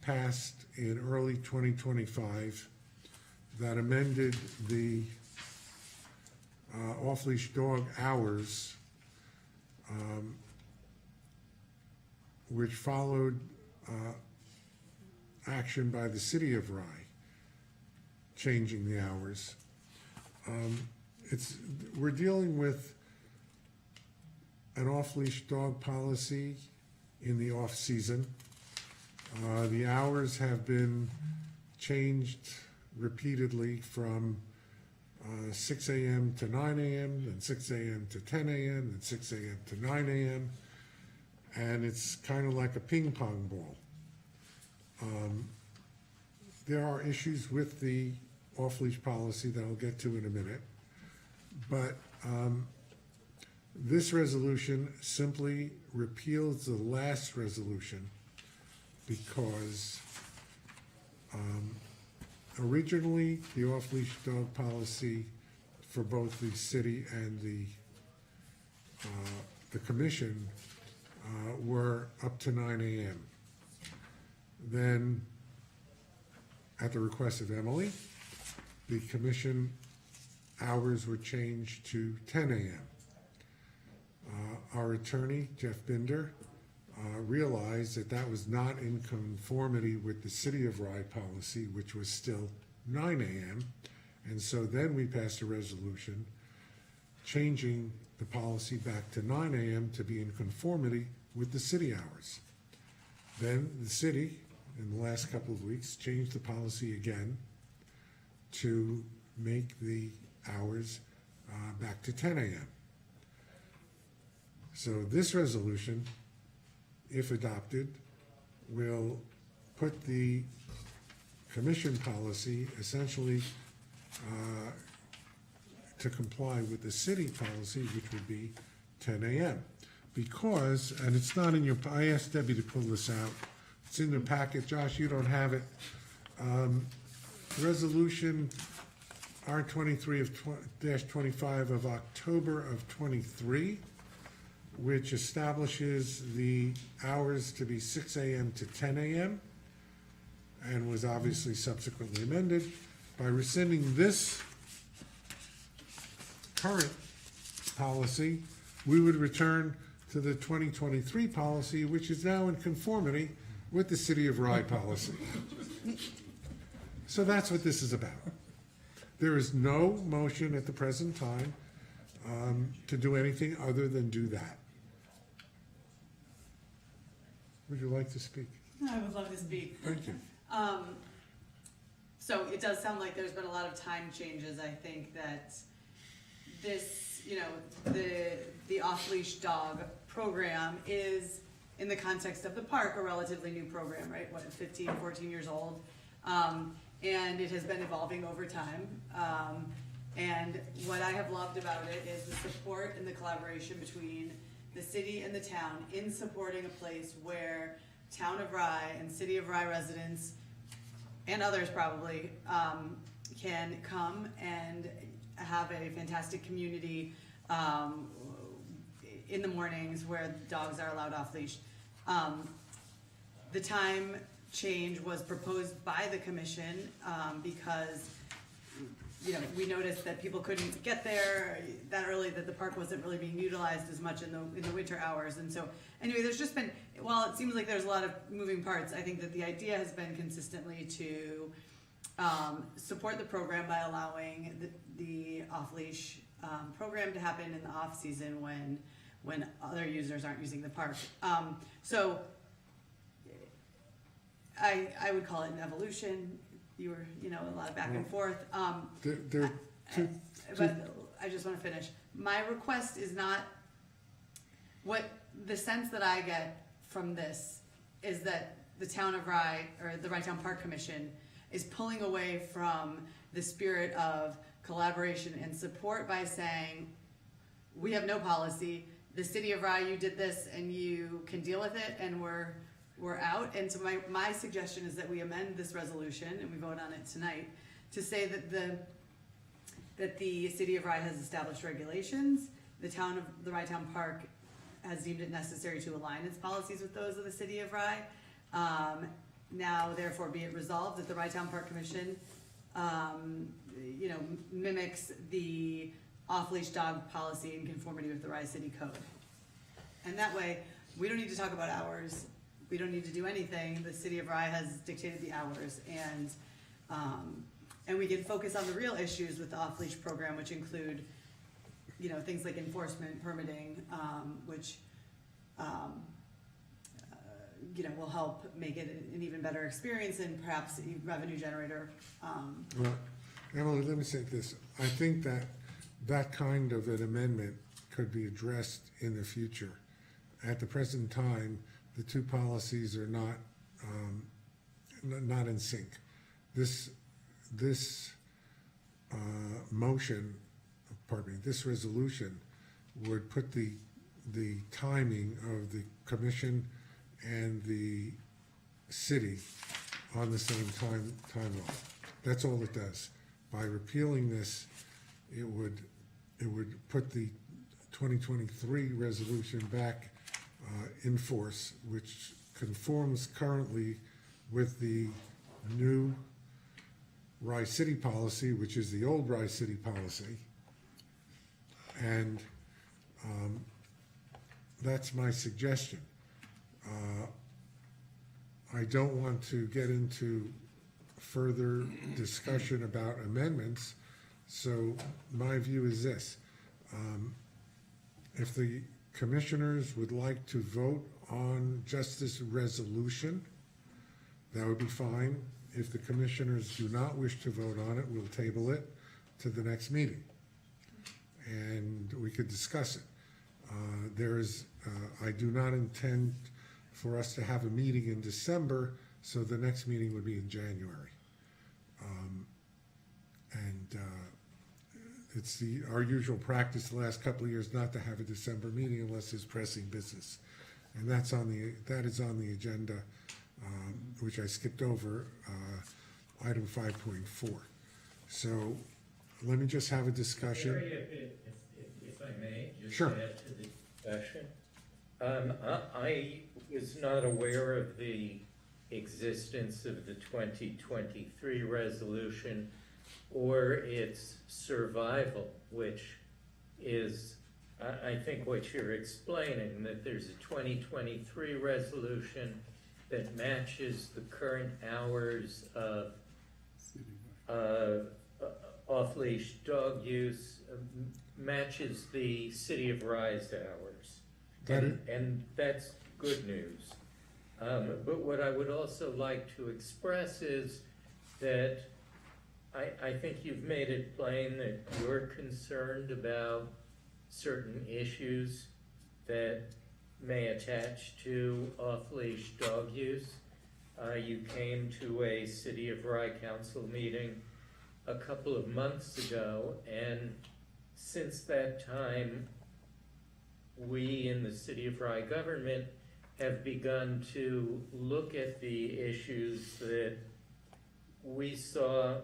passed in early 2025 that amended the off-leash dog hours, which followed action by the city of Rye, changing the hours. We're dealing with an off-leash dog policy in the off-season. The hours have been changed repeatedly from 6 a.m. to 9 a.m., then 6 a.m. to 10 a.m., then 6 a.m. to 9 a.m., and it's kind of like a ping pong ball. There are issues with the off-leash policy that I'll get to in a minute, but this resolution simply repeals the last resolution because originally, the off-leash dog policy for both the city and the commission were up to 9 a.m. Then, at the request of Emily, the commission hours were changed to 10 a.m. Our attorney, Jeff Binder, realized that that was not in conformity with the City of Rye policy, which was still 9 a.m. And so then we passed a resolution changing the policy back to 9 a.m. to be in conformity with the city hours. Then the city, in the last couple of weeks, changed the policy again to make the hours back to 10 a.m. So this resolution, if adopted, will put the commission policy essentially to comply with the city policy, which would be 10 a.m. Because, and it's not in your, I asked Debbie to pull this out. It's in the packet. Josh, you don't have it. Resolution R23-25 of October of 23, which establishes the hours to be 6 a.m. to 10 a.m. and was obviously subsequently amended. By rescinding this current policy, we would return to the 2023 policy, which is now in conformity with the City of Rye policy. So that's what this is about. There is no motion at the present time to do anything other than do that. Would you like to speak? I would love to speak. Thank you. So it does sound like there's been a lot of time changes. I think that this, you know, the off-leash dog program is, in the context of the park, a relatively new program, right? What, 15, 14 years old? And it has been evolving over time. And what I have loved about it is the support and the collaboration between the city and the town in supporting a place where Town of Rye and City of Rye residents and others probably can come and have a fantastic community in the mornings where dogs are allowed off leash. The time change was proposed by the commission because, you know, we noticed that people couldn't get there that early, that the park wasn't really being utilized as much in the winter hours. And so, anyway, there's just been, while it seems like there's a lot of moving parts, I think that the idea has been consistently to support the program by allowing the off-leash program to happen in the off-season when other users aren't using the park. So I would call it an evolution. You were, you know, a lot of back and forth. There are two, But I just want to finish. My request is not, what the sense that I get from this is that the town of Rye, or the Rye Town Park Commission, is pulling away from the spirit of collaboration and support by saying, we have no policy, the city of Rye, you did this and you can deal with it, and we're out. And so my suggestion is that we amend this resolution, and we vote on it tonight, to say that the city of Rye has established regulations, the Rye Town Park has deemed it necessary to align its policies with those of the city of Rye. Now, therefore, be it resolved that the Rye Town Park Commission, you know, mimics the off-leash dog policy in conformity with the Rye City Code. And that way, we don't need to talk about hours. We don't need to do anything. The city of Rye has dictated the hours, and we can focus on the real issues with the off-leash program, which include, you know, things like enforcement, permitting, which, you know, will help make it an even better experience and perhaps a revenue generator. well, Emily, let me say this. I think that kind of an amendment could be addressed in the future. At the present time, the two policies are not in sync. This motion, pardon me, this resolution would put the timing of the commission and the city on the same timeline. That's all it does. By repealing this, it would put the 2023 resolution back in force, which conforms currently with the new Rye City policy, which is the old Rye City policy. And that's my suggestion. I don't want to get into further discussion about amendments, so my view is this. If the commissioners would like to vote on just this resolution, that would be fine. If the commissioners do not wish to vote on it, we'll table it to the next meeting, and we could discuss it. I do not intend for us to have a meeting in December, so the next meeting would be in January. It's our usual practice the last couple of years not to have a December meeting unless there's pressing business. And that is on the agenda, which I skipped over, item 5.4. So let me just have a discussion. Gary, if I may, just Sure. add to the discussion. I was not aware of the existence of the 2023 resolution or its survival, which is, I think, what you're explaining, that there's a 2023 resolution that matches the current hours of off-leash dog use, matches the City of Rye's hours. And that's good news. But what I would also like to express is that I think you've made it plain that you're concerned about certain issues that may attach to off-leash dog use. You came to a City of Rye Council meeting a couple of months ago, and since that time, we in the City of Rye government have begun to look at the issues that we saw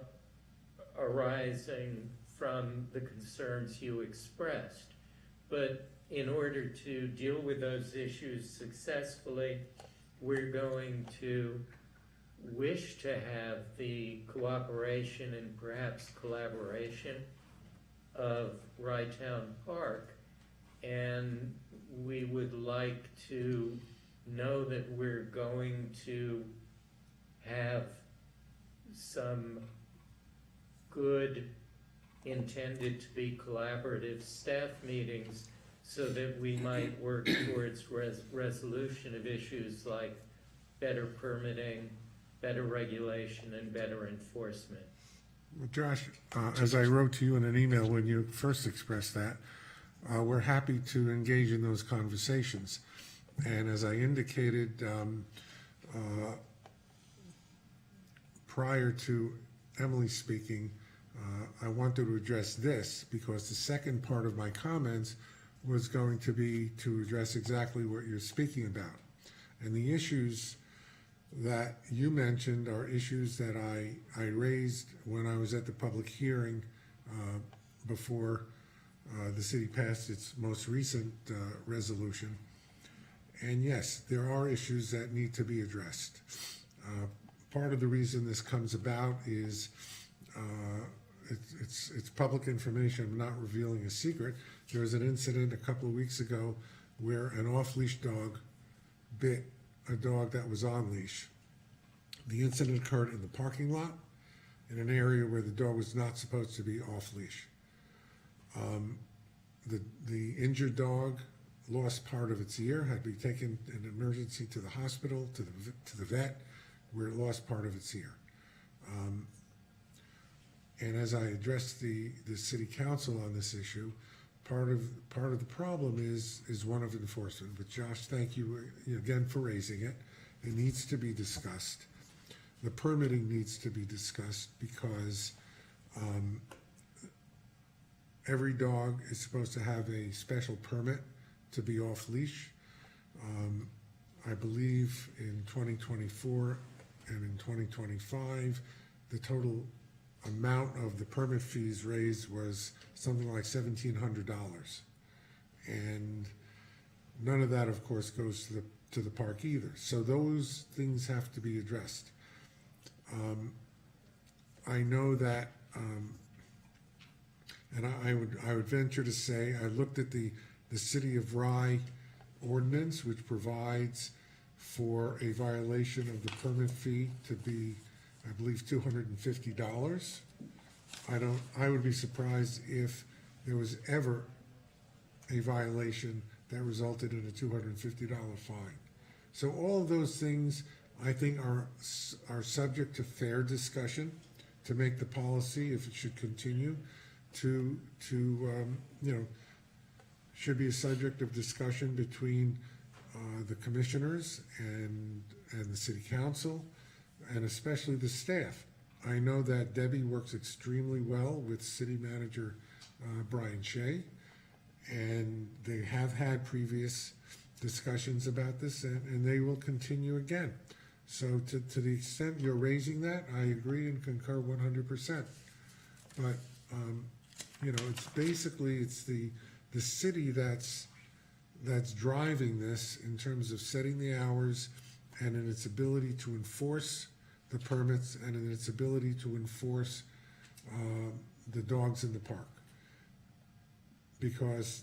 arising from the concerns you expressed. But in order to deal with those issues successfully, we're going to wish to have the cooperation and perhaps collaboration of Rytown Park, and we would like to know that we're going to have some good, intended to be collaborative staff meetings so that we might work towards resolution of issues like better permitting, better regulation, and better enforcement. Well, Josh, as I wrote to you in an email when you first expressed that, we're happy to engage in those conversations. And as I indicated prior to Emily speaking, I wanted to address this because the second part of my comments was going to be to address exactly what you're speaking about. And the issues that you mentioned are issues that I raised when I was at the public hearing before the city passed its most recent resolution. And yes, there are issues that need to be addressed. Part of the reason this comes about is it's public information. I'm not revealing a secret. There was an incident a couple of weeks ago where an off-leash dog bit a dog that was on leash. The incident occurred in the parking lot in an area where the dog was not supposed to be off leash. The injured dog lost part of its ear, had to be taken in emergency to the hospital, to the vet, where it lost part of its ear. And as I addressed the city council on this issue, part of the problem is one of enforcement. But Josh, thank you again for raising it. It needs to be discussed. The permitting needs to be discussed because every dog is supposed to have a special permit to be off leash. I believe in 2024 and in 2025, the total amount of the permit fees raised was something like $1,700. And none of that, of course, goes to the park either. So those things have to be addressed. I know that, and I would venture to say, I looked at the City of Rye ordinance, which provides for a violation of the permit fee to be, I believe, $250. I would be surprised if there was ever a violation that resulted in a $250 fine. So all of those things, I think, are subject to fair discussion to make the policy, if it should continue, should be a subject of discussion between the commissioners and the city council, and especially the staff. I know that Debbie works extremely well with city manager Brian Shea, and they have had previous discussions about this, and they will continue again. So to the extent you're raising that, I agree and concur 100%. But it's basically the city that's driving this in terms of setting the hours and in its ability to enforce the permits and in its ability to enforce the dogs in the park. Because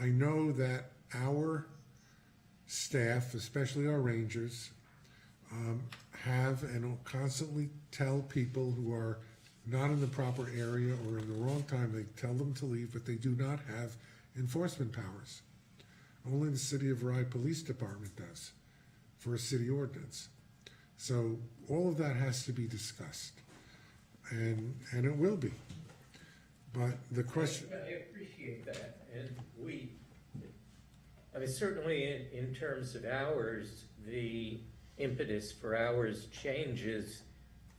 I know that our staff, especially our rangers, have and will constantly tell people who are not in the proper area or in the wrong time, they tell them to leave, but they do not have enforcement powers. Only the City of Rye Police Department does for a city ordinance. So all of that has to be discussed, and it will be. But the question... I appreciate that, and certainly in terms of hours, the impetus for hours changes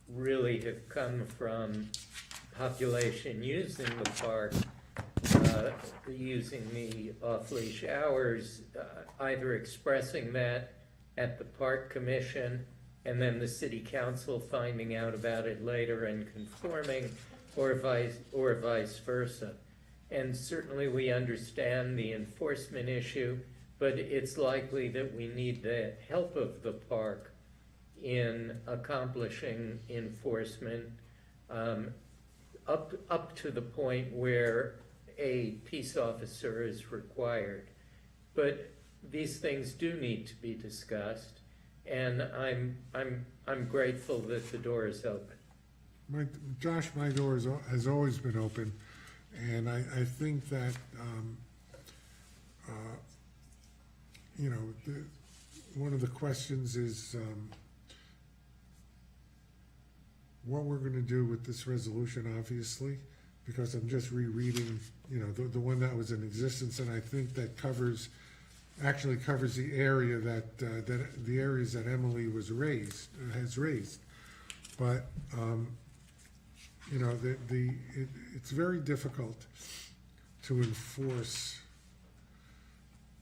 really have come from population using the park, using the off-leash hours, either expressing that at the park commission and then the city council finding out about it later and conforming, or vice versa. And certainly we understand the enforcement issue, but it's likely that we need the help of the park in accomplishing enforcement up to the point where a peace officer is required. But these things do need to be discussed, and I'm grateful that the door is open. Josh, my door has always been open, and I think that, you know, one of the questions is what we're gonna do with this resolution, obviously, because I'm just rereading, you know, the one that was in existence, and I think that actually covers the area that the areas that Emily has raised. But, you know, it's very difficult to enforce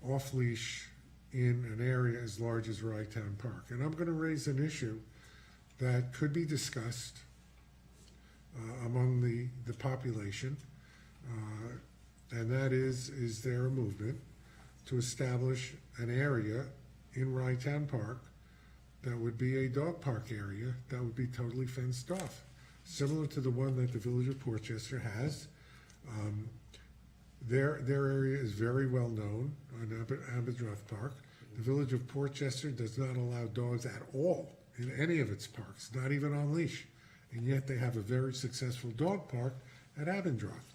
off-leash in an area as large as Rye-Town Park. And I'm gonna raise an issue that could be discussed among the population, and that is there a movement to establish an area in Rye-Town Park that would be a dog park area that would be totally fenced off, similar to the one that the Village of Portchester has. Their area is very well known on Abendroth Park. The Village of Portchester does not allow dogs at all in any of its parks, not even on leash. And yet they have a very successful dog park at Abendroth,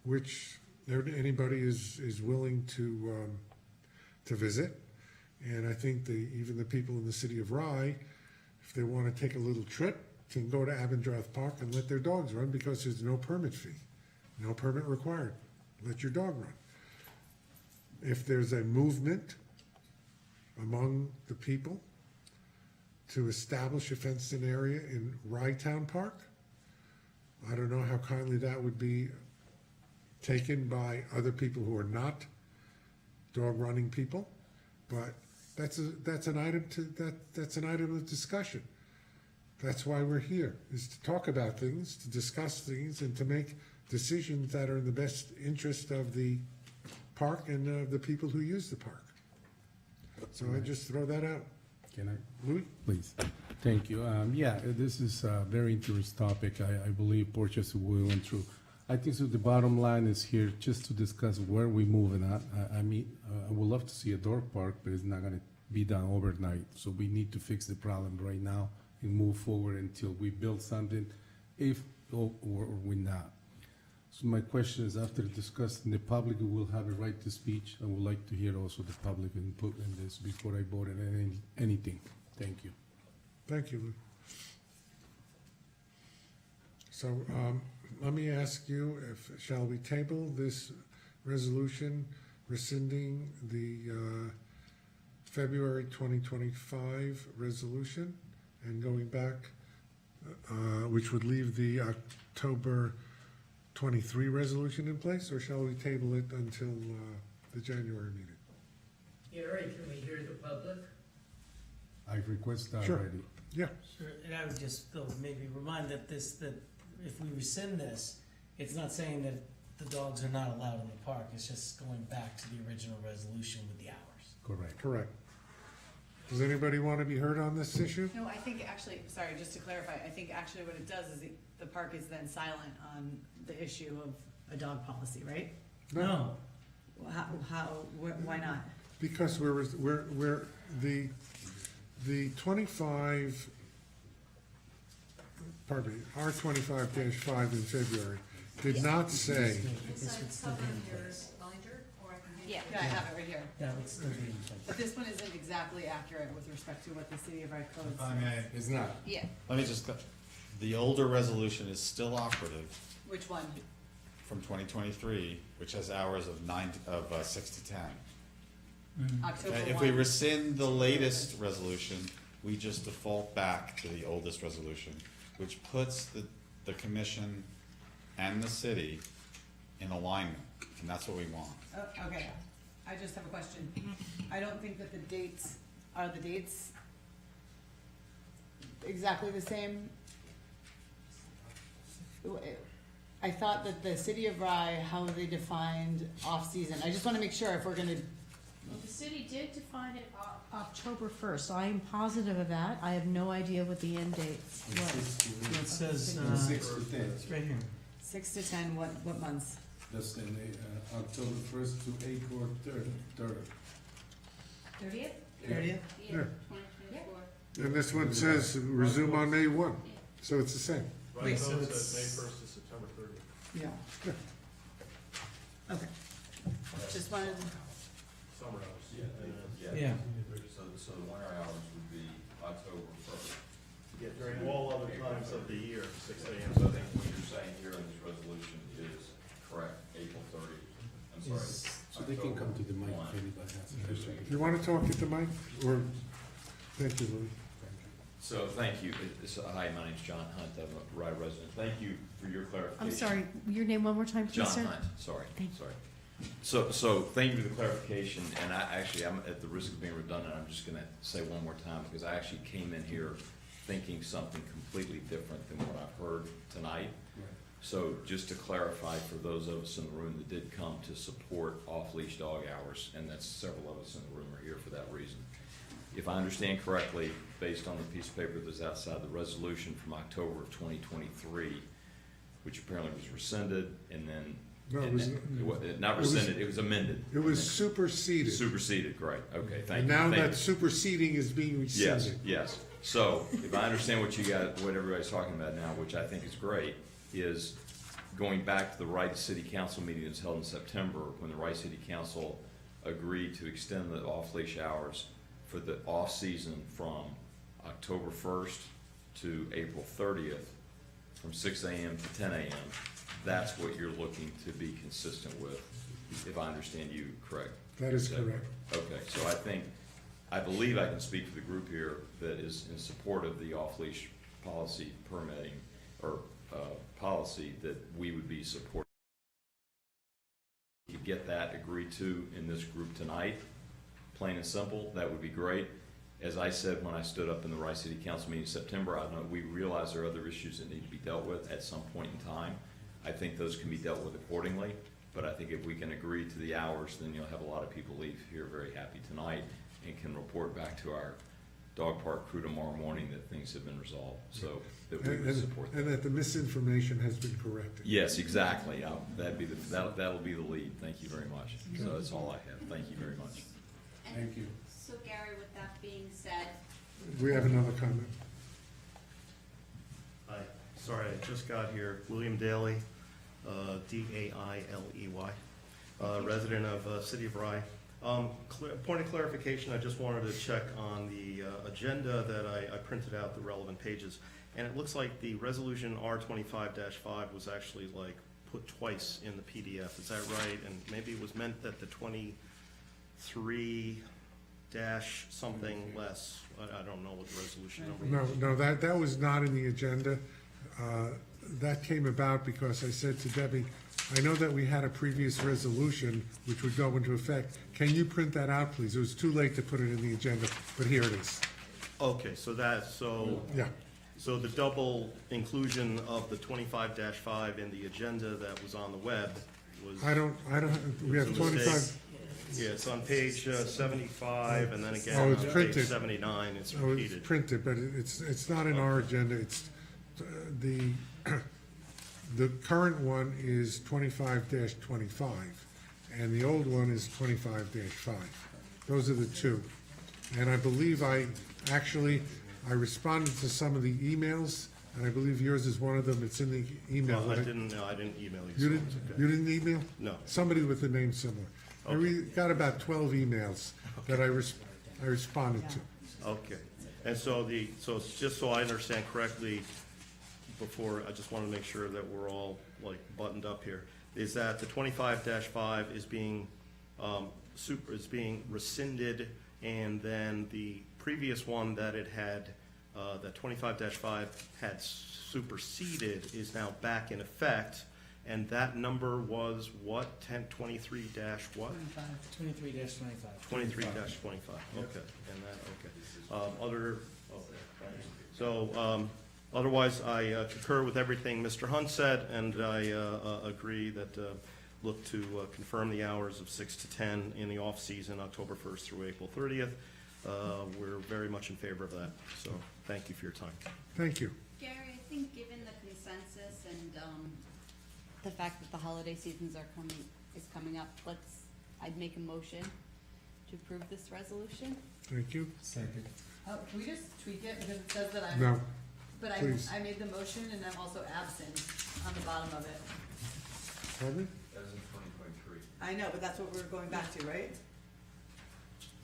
which anybody is willing to visit. And I think even the people in the city of Rye, if they want to take a little trip, can go to Abendroth Park and let their dogs run, because there's no permit fee, no permit required. Let your dog run. If there's a movement among the people to establish a fenced-in area in Rye-Town Park, I don't know how kindly that would be taken by other people who are not dog-running people, but that's an item of discussion. That's why we're here, is to talk about things, to discuss things, and to make decisions that are in the best interest of the park and the people who use the park. So I just throw that out. Can I? Louis? Please. Thank you. Yeah, this is a very interesting topic. I believe Portchester we went through. I think so the bottom line is here just to discuss where we're moving at. I mean, I would love to see a dog park, but it's not gonna be done overnight. So we need to fix the problem right now and move forward until we build something, or we're not. So my question is, after discussing, the public will have a right to speech. I would like to hear also the public input in this before I vote on anything. Thank you. Thank you, Lou. So, let me ask you, shall we table this resolution rescinding the February 2025 resolution and going back, which would leave the October 23 resolution in place, or shall we table it until the January meeting? Gary, can we hear the public? I've requested that Sure. already. Yeah, Sure, and I would just, Phil, maybe remind that if we rescind this, it's not saying that the dogs are not allowed in the park, it's just going back to the original resolution with the hours. Correct. correct. Does anybody want to be heard on this issue? No, I think actually, sorry, just to clarify, I think actually what it does is the park is then silent on the issue of a dog policy, right? No, Why not? Because we're the 25, pardon me, R 25-5 in February did not say, Yeah, I have it right here. that would still be in place. But this one isn't exactly accurate with respect to what the city of Rye Code If I says. may, It's not. Yeah, let me just, the older resolution is still operative which one? from 2023, which has hours of 6 to 10. October Okay, if we 1. rescind the latest resolution, we just default back to the oldest resolution, which puts the commission and the city in alignment, and that's what we want. Oh, okay, I just have a question. I don't think that the dates, are the dates exactly the same? I thought that the city of Rye, how they defined off-season, I just wanna make sure if we're gonna, Well, the city did define it October 1st. I am positive of that. I have no idea what the end date was. It says, 6 to 10. it's right here. 6 to 10, what months? That's in October 1st to April 3rd. 30th? 30th? Yeah. 2024. And this one says resume on May 1, so it's the same. Wait, so May it's, 1st to September 30th. yeah. Okay. Just wanted, Summer hours. Yeah. So the winter hours would be October first. Yeah, during all other times of the year, 6 a.m. So I think what you're saying here in this resolution is correct, April 30th. I'm sorry. So they can come to the mic October if anybody has a question. You want to talk at the mic, or, thank you, Louis. So thank you. Hi, my name's John Hunt. I'm a Rye resident. Thank you for your clarification. I'm sorry, your name one more time, please, John sir? Hunt, sorry, Thank you. sorry. So thank you for the clarification, and I'm at the risk of being redundant, I'm just gonna say one more time, because I actually came in here thinking something completely different than what I've heard tonight. So just to clarify for those of us in the room that did come to support off-leash dog hours, and that's several of us in the room are here for that reason. If I understand correctly, based on the piece of paper that's outside the resolution from October of 2023, which apparently was rescinded, and then No, it and was, then- not rescinded, it was amended. it was superseded. Superseded, great, okay, thank And you. now Thank that you. superseding is being Yes, rescinded. yes. So if I understand what what everybody's talking about now, which I think is great, is going back to the Wright City Council meeting that's held in September, when the Wright City Council agreed to extend the off-leash hours for the off-season from October 1st to April 30th, from 6 a.m. to 10 a.m. That's what you're looking to be consistent with, if I understand you correct. That is correct. Okay, so I believe I can speak for the group here that is in support of the off-leash policy permitting, or policy, that we would be supporting. If you get that agreed to in this group tonight, plain and simple, that would be great. As I said when I stood up in the Rice City Council meeting in September, I know we realize there are other issues that need to be dealt with at some point in time. I think those can be dealt with accordingly, but I think if we can agree to the hours, then you'll have a lot of people leave here very happy tonight and can report back to our dog park crew tomorrow morning that things have been resolved, so that we would support that. And that the misinformation has been corrected. Yes, exactly. That'll be the lead. Thank you very much. So that's all I have. Thank you very much. Thank you. So Gary, with that being said, We have another comment. Hi, sorry, I just got here. William Daly, D-A-I-L-E-Y, resident of City of Rye. Point of clarification, I just wanted to check on the agenda that I printed out, the relevant pages. And it looks like the resolution R25-5 was actually like put twice in the PDF. Is that right? And maybe it was meant that the 23 dash something less, I don't know what the resolution number was. No, that was not in the agenda. That came about because I said to Debbie, I know that we had a previous resolution which would go into effect. Can you print that out, please? It was too late to put it in the agenda, but here it is. Okay, so Yeah, so the double inclusion of the 25-5 in the agenda that was on the web was. I don't, we have was a mistake. 25, Yeah, it's on page 75, and then again Oh, on it's page printed. 79, it's oh, it's repeated. printed, but it's not in our agenda. It's, the current one is 25-25, and the old one is 25-5. Those are the two. And I believe I responded to some of the emails, and I believe yours is one of them. It's in the email. Well, I right? didn't email you. You so didn't, it's okay. you didn't email? No. Somebody with a name similar. I got about 12 emails that I responded to. Okay, and so just so I understand correctly, before, I just want to make sure that we're all like buttoned up here, is that the 25-5 is being rescinded, and then the previous one that it had, that 25-5 had superseded is now back in effect, and that number was what, 23 dash what? 23-25. 23-25, okay, and that, okay. So, Otherwise, I concur with everything Mr. Hunt said, and I agree that look to confirm the hours of 6 to 10 in the off-season, October 1st through April 30th. We're very much in favor of that, so thank you for your time. Thank you. Gary, I think given the consensus and, the fact that the holiday seasons is coming up, I'd make a motion to approve this resolution. Thank you. Second. Oh, can we just tweak it, because it says that I'm. No, But please. I made the motion and I'm also absent on the bottom of it. Pardon me? That was in 2023. I know, but that's what we're going back to, right?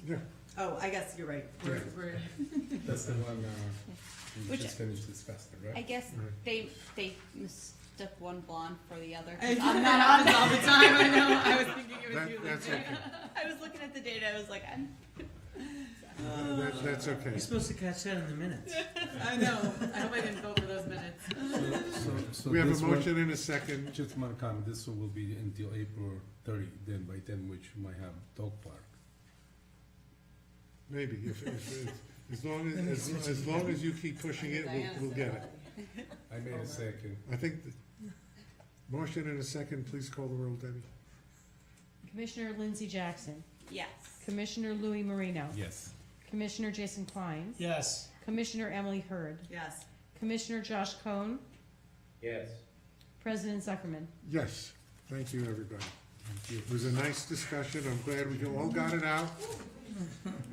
Yeah. Oh, I guess you're right. We're That's the one, we Which- just finished discussing, I right? guess they mistook one blonde for the other. I'm not on it all the time, I know, I was thinking it was That- you. that's Lindsay. okay. I was looking at the data, I was like, That's okay. You're supposed to catch that in the minutes. I know, I hope I didn't vote for those minutes. So We have this a one- motion and a second. Just one comment, this one will be until April 30, then by then which you might have dog park. Maybe, as long as you keep pushing it, we'll get it. I made a second. I think, motion and a second, please call the roll, Debbie. Commissioner Lindsey Jackson, Yes. Commissioner Louis Marino, Yes. Commissioner Jason Klein, Yes. Commissioner Emily Hurd, Yes. Commissioner Josh Cohn, Yes. President Zuckerman. Yes, thank you, everybody. It was a nice discussion, I'm glad we all got it out,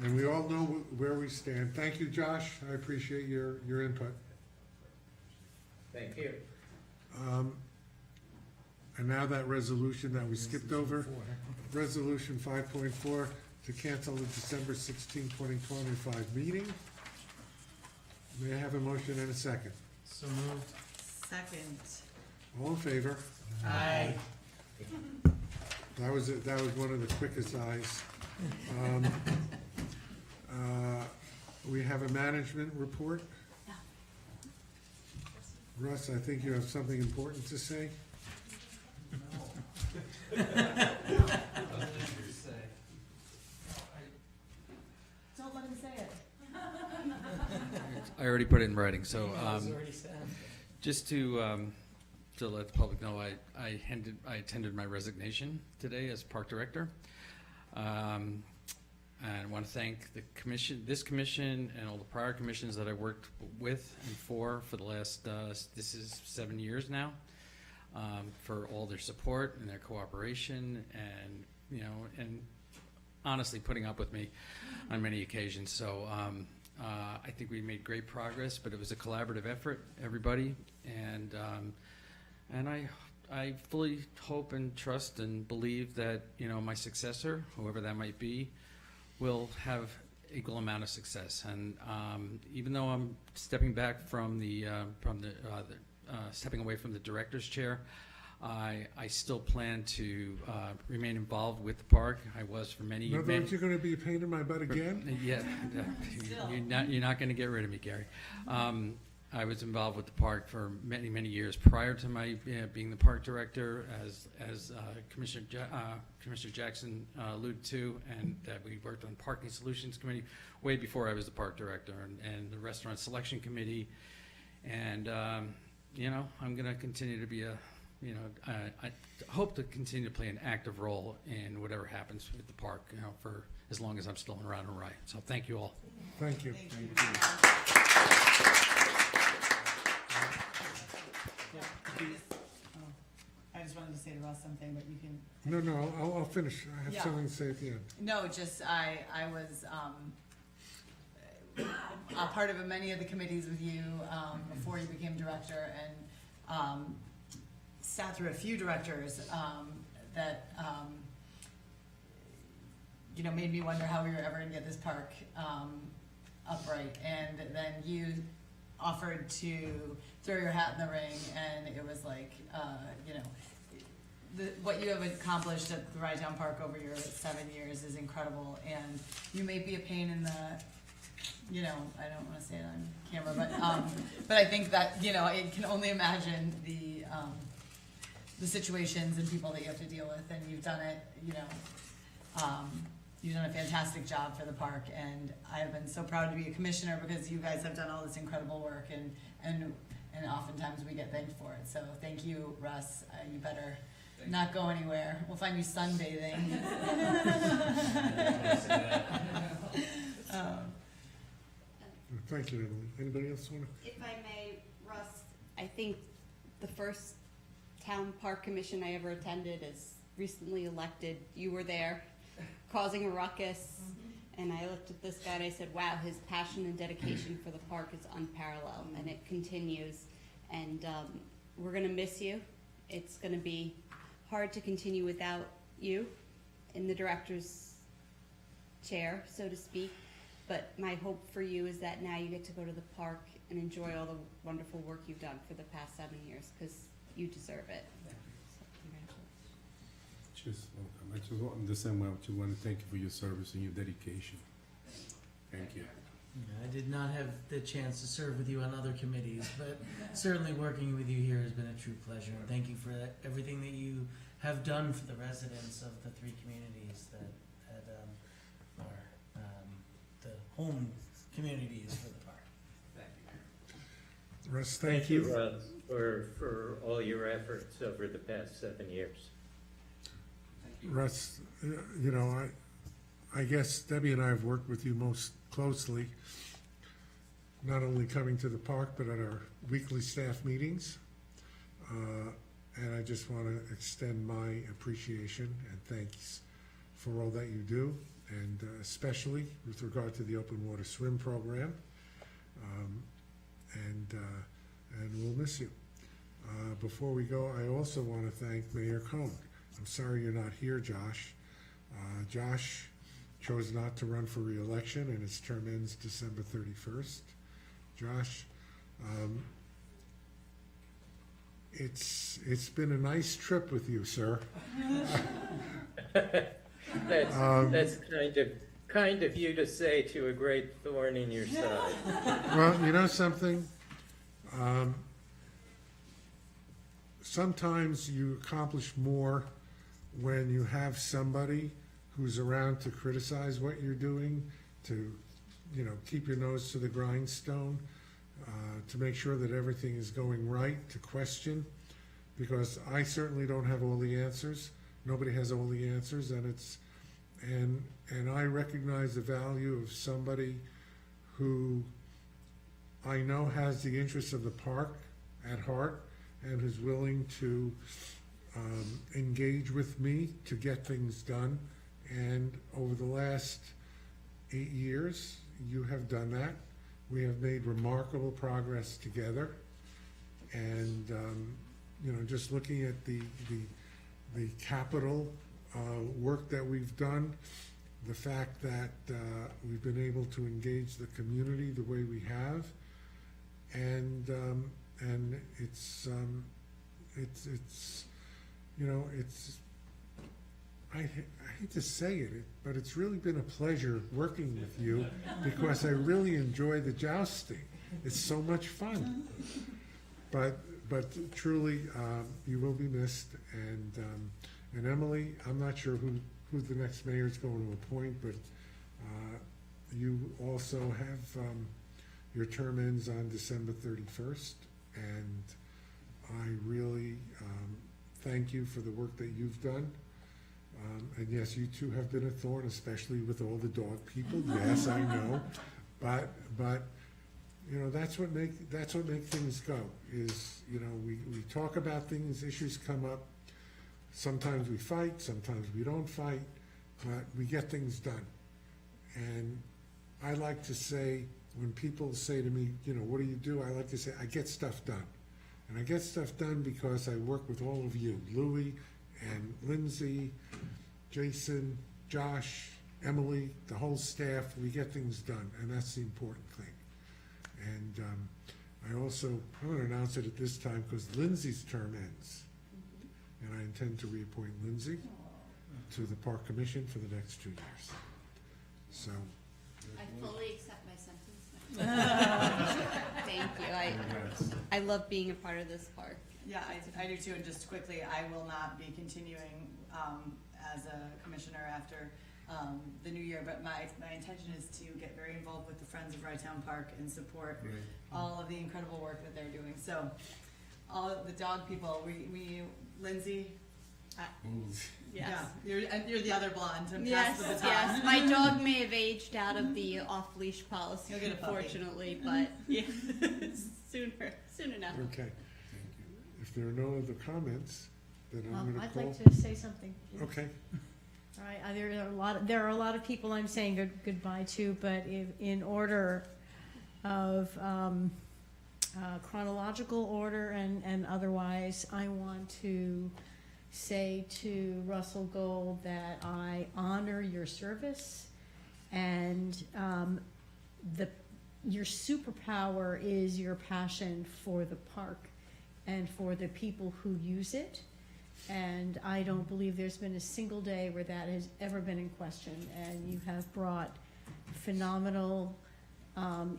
and we all know where we stand. Thank you, Josh, I appreciate your input. Thank you. And now that resolution that we skipped over, Resolution 5.4, to cancel the December 16, 2025 meeting. May I have a motion and a second? So moved. Second. All in favor? Aye. That was one of the quickest ayes. We have a management report. Russ, I think you have something important to say. Don't let him say it. I already put it in writing, so, It was already said. just to let the public know, I attended my resignation today as park director. And I want to thank the commission, this commission, and all the prior commissions that I worked with and for the last, this is 7 years now, for all their support and their cooperation and, and honestly putting up with me on many occasions. So I think we made great progress, but it was a collaborative effort, everybody, and I fully hope and trust and believe that my successor, whoever that might be, will have equal amount of success. And even though I'm stepping back from stepping away from the director's chair, I still plan to remain involved with the park. I was for many. In other words, you're gonna be a pain in my butt again? Yeah, you're not going to get rid of me, Gary. I was involved with the park for many, many years prior to my being the park director, as Commissioner Jackson alluded to, and that we worked on Parking Solutions Committee way before I was the park director, and the Restaurant Selection Committee, and I'm going to continue to be I hope to continue to play an active role in whatever happens with the park, for as long as I'm still around and right. So thank you all. Thank you. I just wanted to say to Russ something, but you can. No, I'll finish. I have Yeah. something to say at the end. No, just I was a part of many of the committees with you before you became director, and sat through a few directors that made me wonder how we were ever going to get this park upright. And then you offered to throw your hat in the ring, and it was like, what you have accomplished at the Rydell Park over your 7 years is incredible. And you may be a pain in the, I don't want to say it on camera, but I think that, I can only imagine the situations and people that you have to deal with, and you've done it, you've done a fantastic job for the park, and I have been so proud to be a commissioner because you guys have done all this incredible work, and oftentimes we get thanked for it. So thank you, Russ. You better not go anywhere. We'll find you sunbathing. Thank you, Emily. Anybody else want to? If I may, Russ, I think the first town park commission I ever attended is recently elected. You were there, causing a ruckus, and I looked at this guy and I said, wow, his passion and dedication for the park is unparalleled, and it continues. And we're gonna miss you. It's gonna be hard to continue without you in the director's chair, so to speak. But my hope for you is that now you get to go to the park and enjoy all the wonderful work you've done for the past 7 years, because you deserve it. So, congratulations. Just welcome. I just want, in the same way, I just want to thank you for your service and your dedication. Thank you. Yeah, I did not have the chance to serve with you on other committees, but certainly working with you here has been a true pleasure. And thank you for everything that you have done for the residents of the 3 communities that are the home communities for the park. Russ, thank you. Russ, for all your efforts over the past 7 years. Russ, you know, I guess Debbie and I have worked with you most closely, not only coming to the park, but at our weekly staff meetings. And I just want to extend my appreciation and thanks for all that you do, and especially with regard to the open water swim program. And we'll miss you. Before we go, I also want to thank Mayor Cohn. I'm sorry you're not here, Josh. Josh chose not to run for re-election, and his term ends December 31st. Josh, it's been a nice trip with you, sir. That's kind of you to say to a great thorn in your side. Well, you know something? Sometimes you accomplish more when you have somebody who's around to criticize what you're doing, to, you know, keep your nose to the grindstone, to make sure that everything is going right, to question, because I certainly don't have all the answers. Nobody has all the answers, and and I recognize the value of somebody who I know has the interests of the park at heart and who's willing to engage with me to get things done. And over the last 8 years, you have done that. We have made remarkable progress together. And, you know, just looking at the capital work that we've done, the fact that we've been able to engage the community the way we have, and it's you know, it's, I hate to say it, but it's really been a pleasure working with you, because I really enjoy the jousting. It's so much fun. But truly, you will be missed, and Emily, I'm not sure who the next mayor is going to appoint, but you also have, your term ends on December 31st, and I really thank you for the work that you've done. And yes, you too have been a thorn, especially with all the dog people. Yes, I know, but you know, that's what make things go. Is, you know, we talk about things, issues come up. Sometimes we fight, sometimes we don't fight, but we get things done. And I like to say, when people say to me, you know, what do you do? I like to say, I get stuff done. And I get stuff done because I work with all of you, Louie and Lindsay, Jason, Josh, Emily, the whole staff. We get things done, and that's the important thing. And I'm going to announce it at this time because Lindsay's term ends. And I intend to reappoint Lindsay to the Park Commission for the next 2 years. So. I fully accept my sentence. Thank you. I love being a part of this park. Yeah, I do too, and just quickly, I will not be continuing as a commissioner after the new year, but my intention is to get very involved with the Friends of Rye Town Park and support Great. all of the incredible work that they're doing. So, all of the dog people, Lindsay, yeah, you're the other blonde to pass Yes, the baton. yes. My dog may have aged out of the off-leash policy, You'll get a puppy. unfortunately, but yeah, soon enough. Okay. If there are no other comments, then I'm gonna I'd call. like to say something. Okay, All right, there are a lot of people I'm saying goodbye to, but in order of chronological order and otherwise, I want to say to Russell Gold that I honor your service, and your superpower is your passion for the park and for the people who use it. And I don't believe there's been a single day where that has ever been in question. And you have brought phenomenal,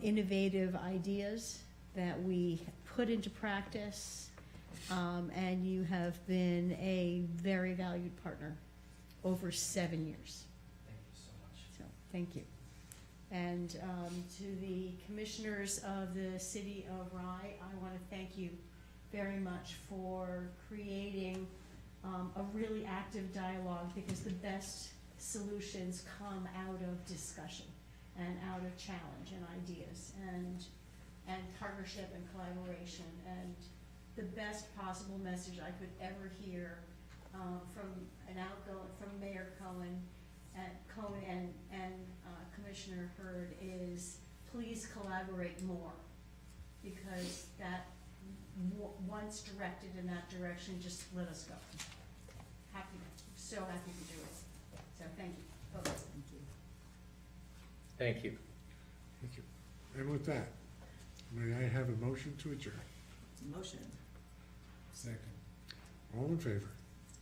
innovative ideas that we put into practice. And you have been a very valued partner over 7 years. Thank you so much. So, thank you. And to the commissioners of the city of Rye, I want to thank you very much for creating a really active dialogue, because the best solutions come out of discussion and out of challenge and ideas and partnership and collaboration. And the best possible message I could ever hear from Mayor Cohen and Commissioner Hurd is, please collaborate more, because that once directed in that direction, just let us go. So happy to do it. So thank you both. Thank you. Thank you. thank you. And with that, may I have a motion to adjourn? Motion. Second. All in favor?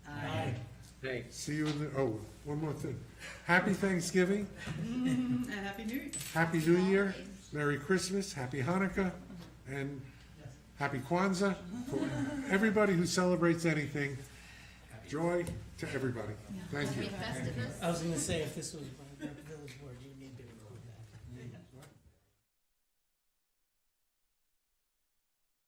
Aye. Thanks. See you in the, oh, one more thing. Happy Thanksgiving, And Happy New Year. Happy New Year, Merry Christmas, Happy Hanukkah, and Happy Kwanzaa. For everybody who celebrates anything, joy to everybody. Thank you. I was gonna say, if this was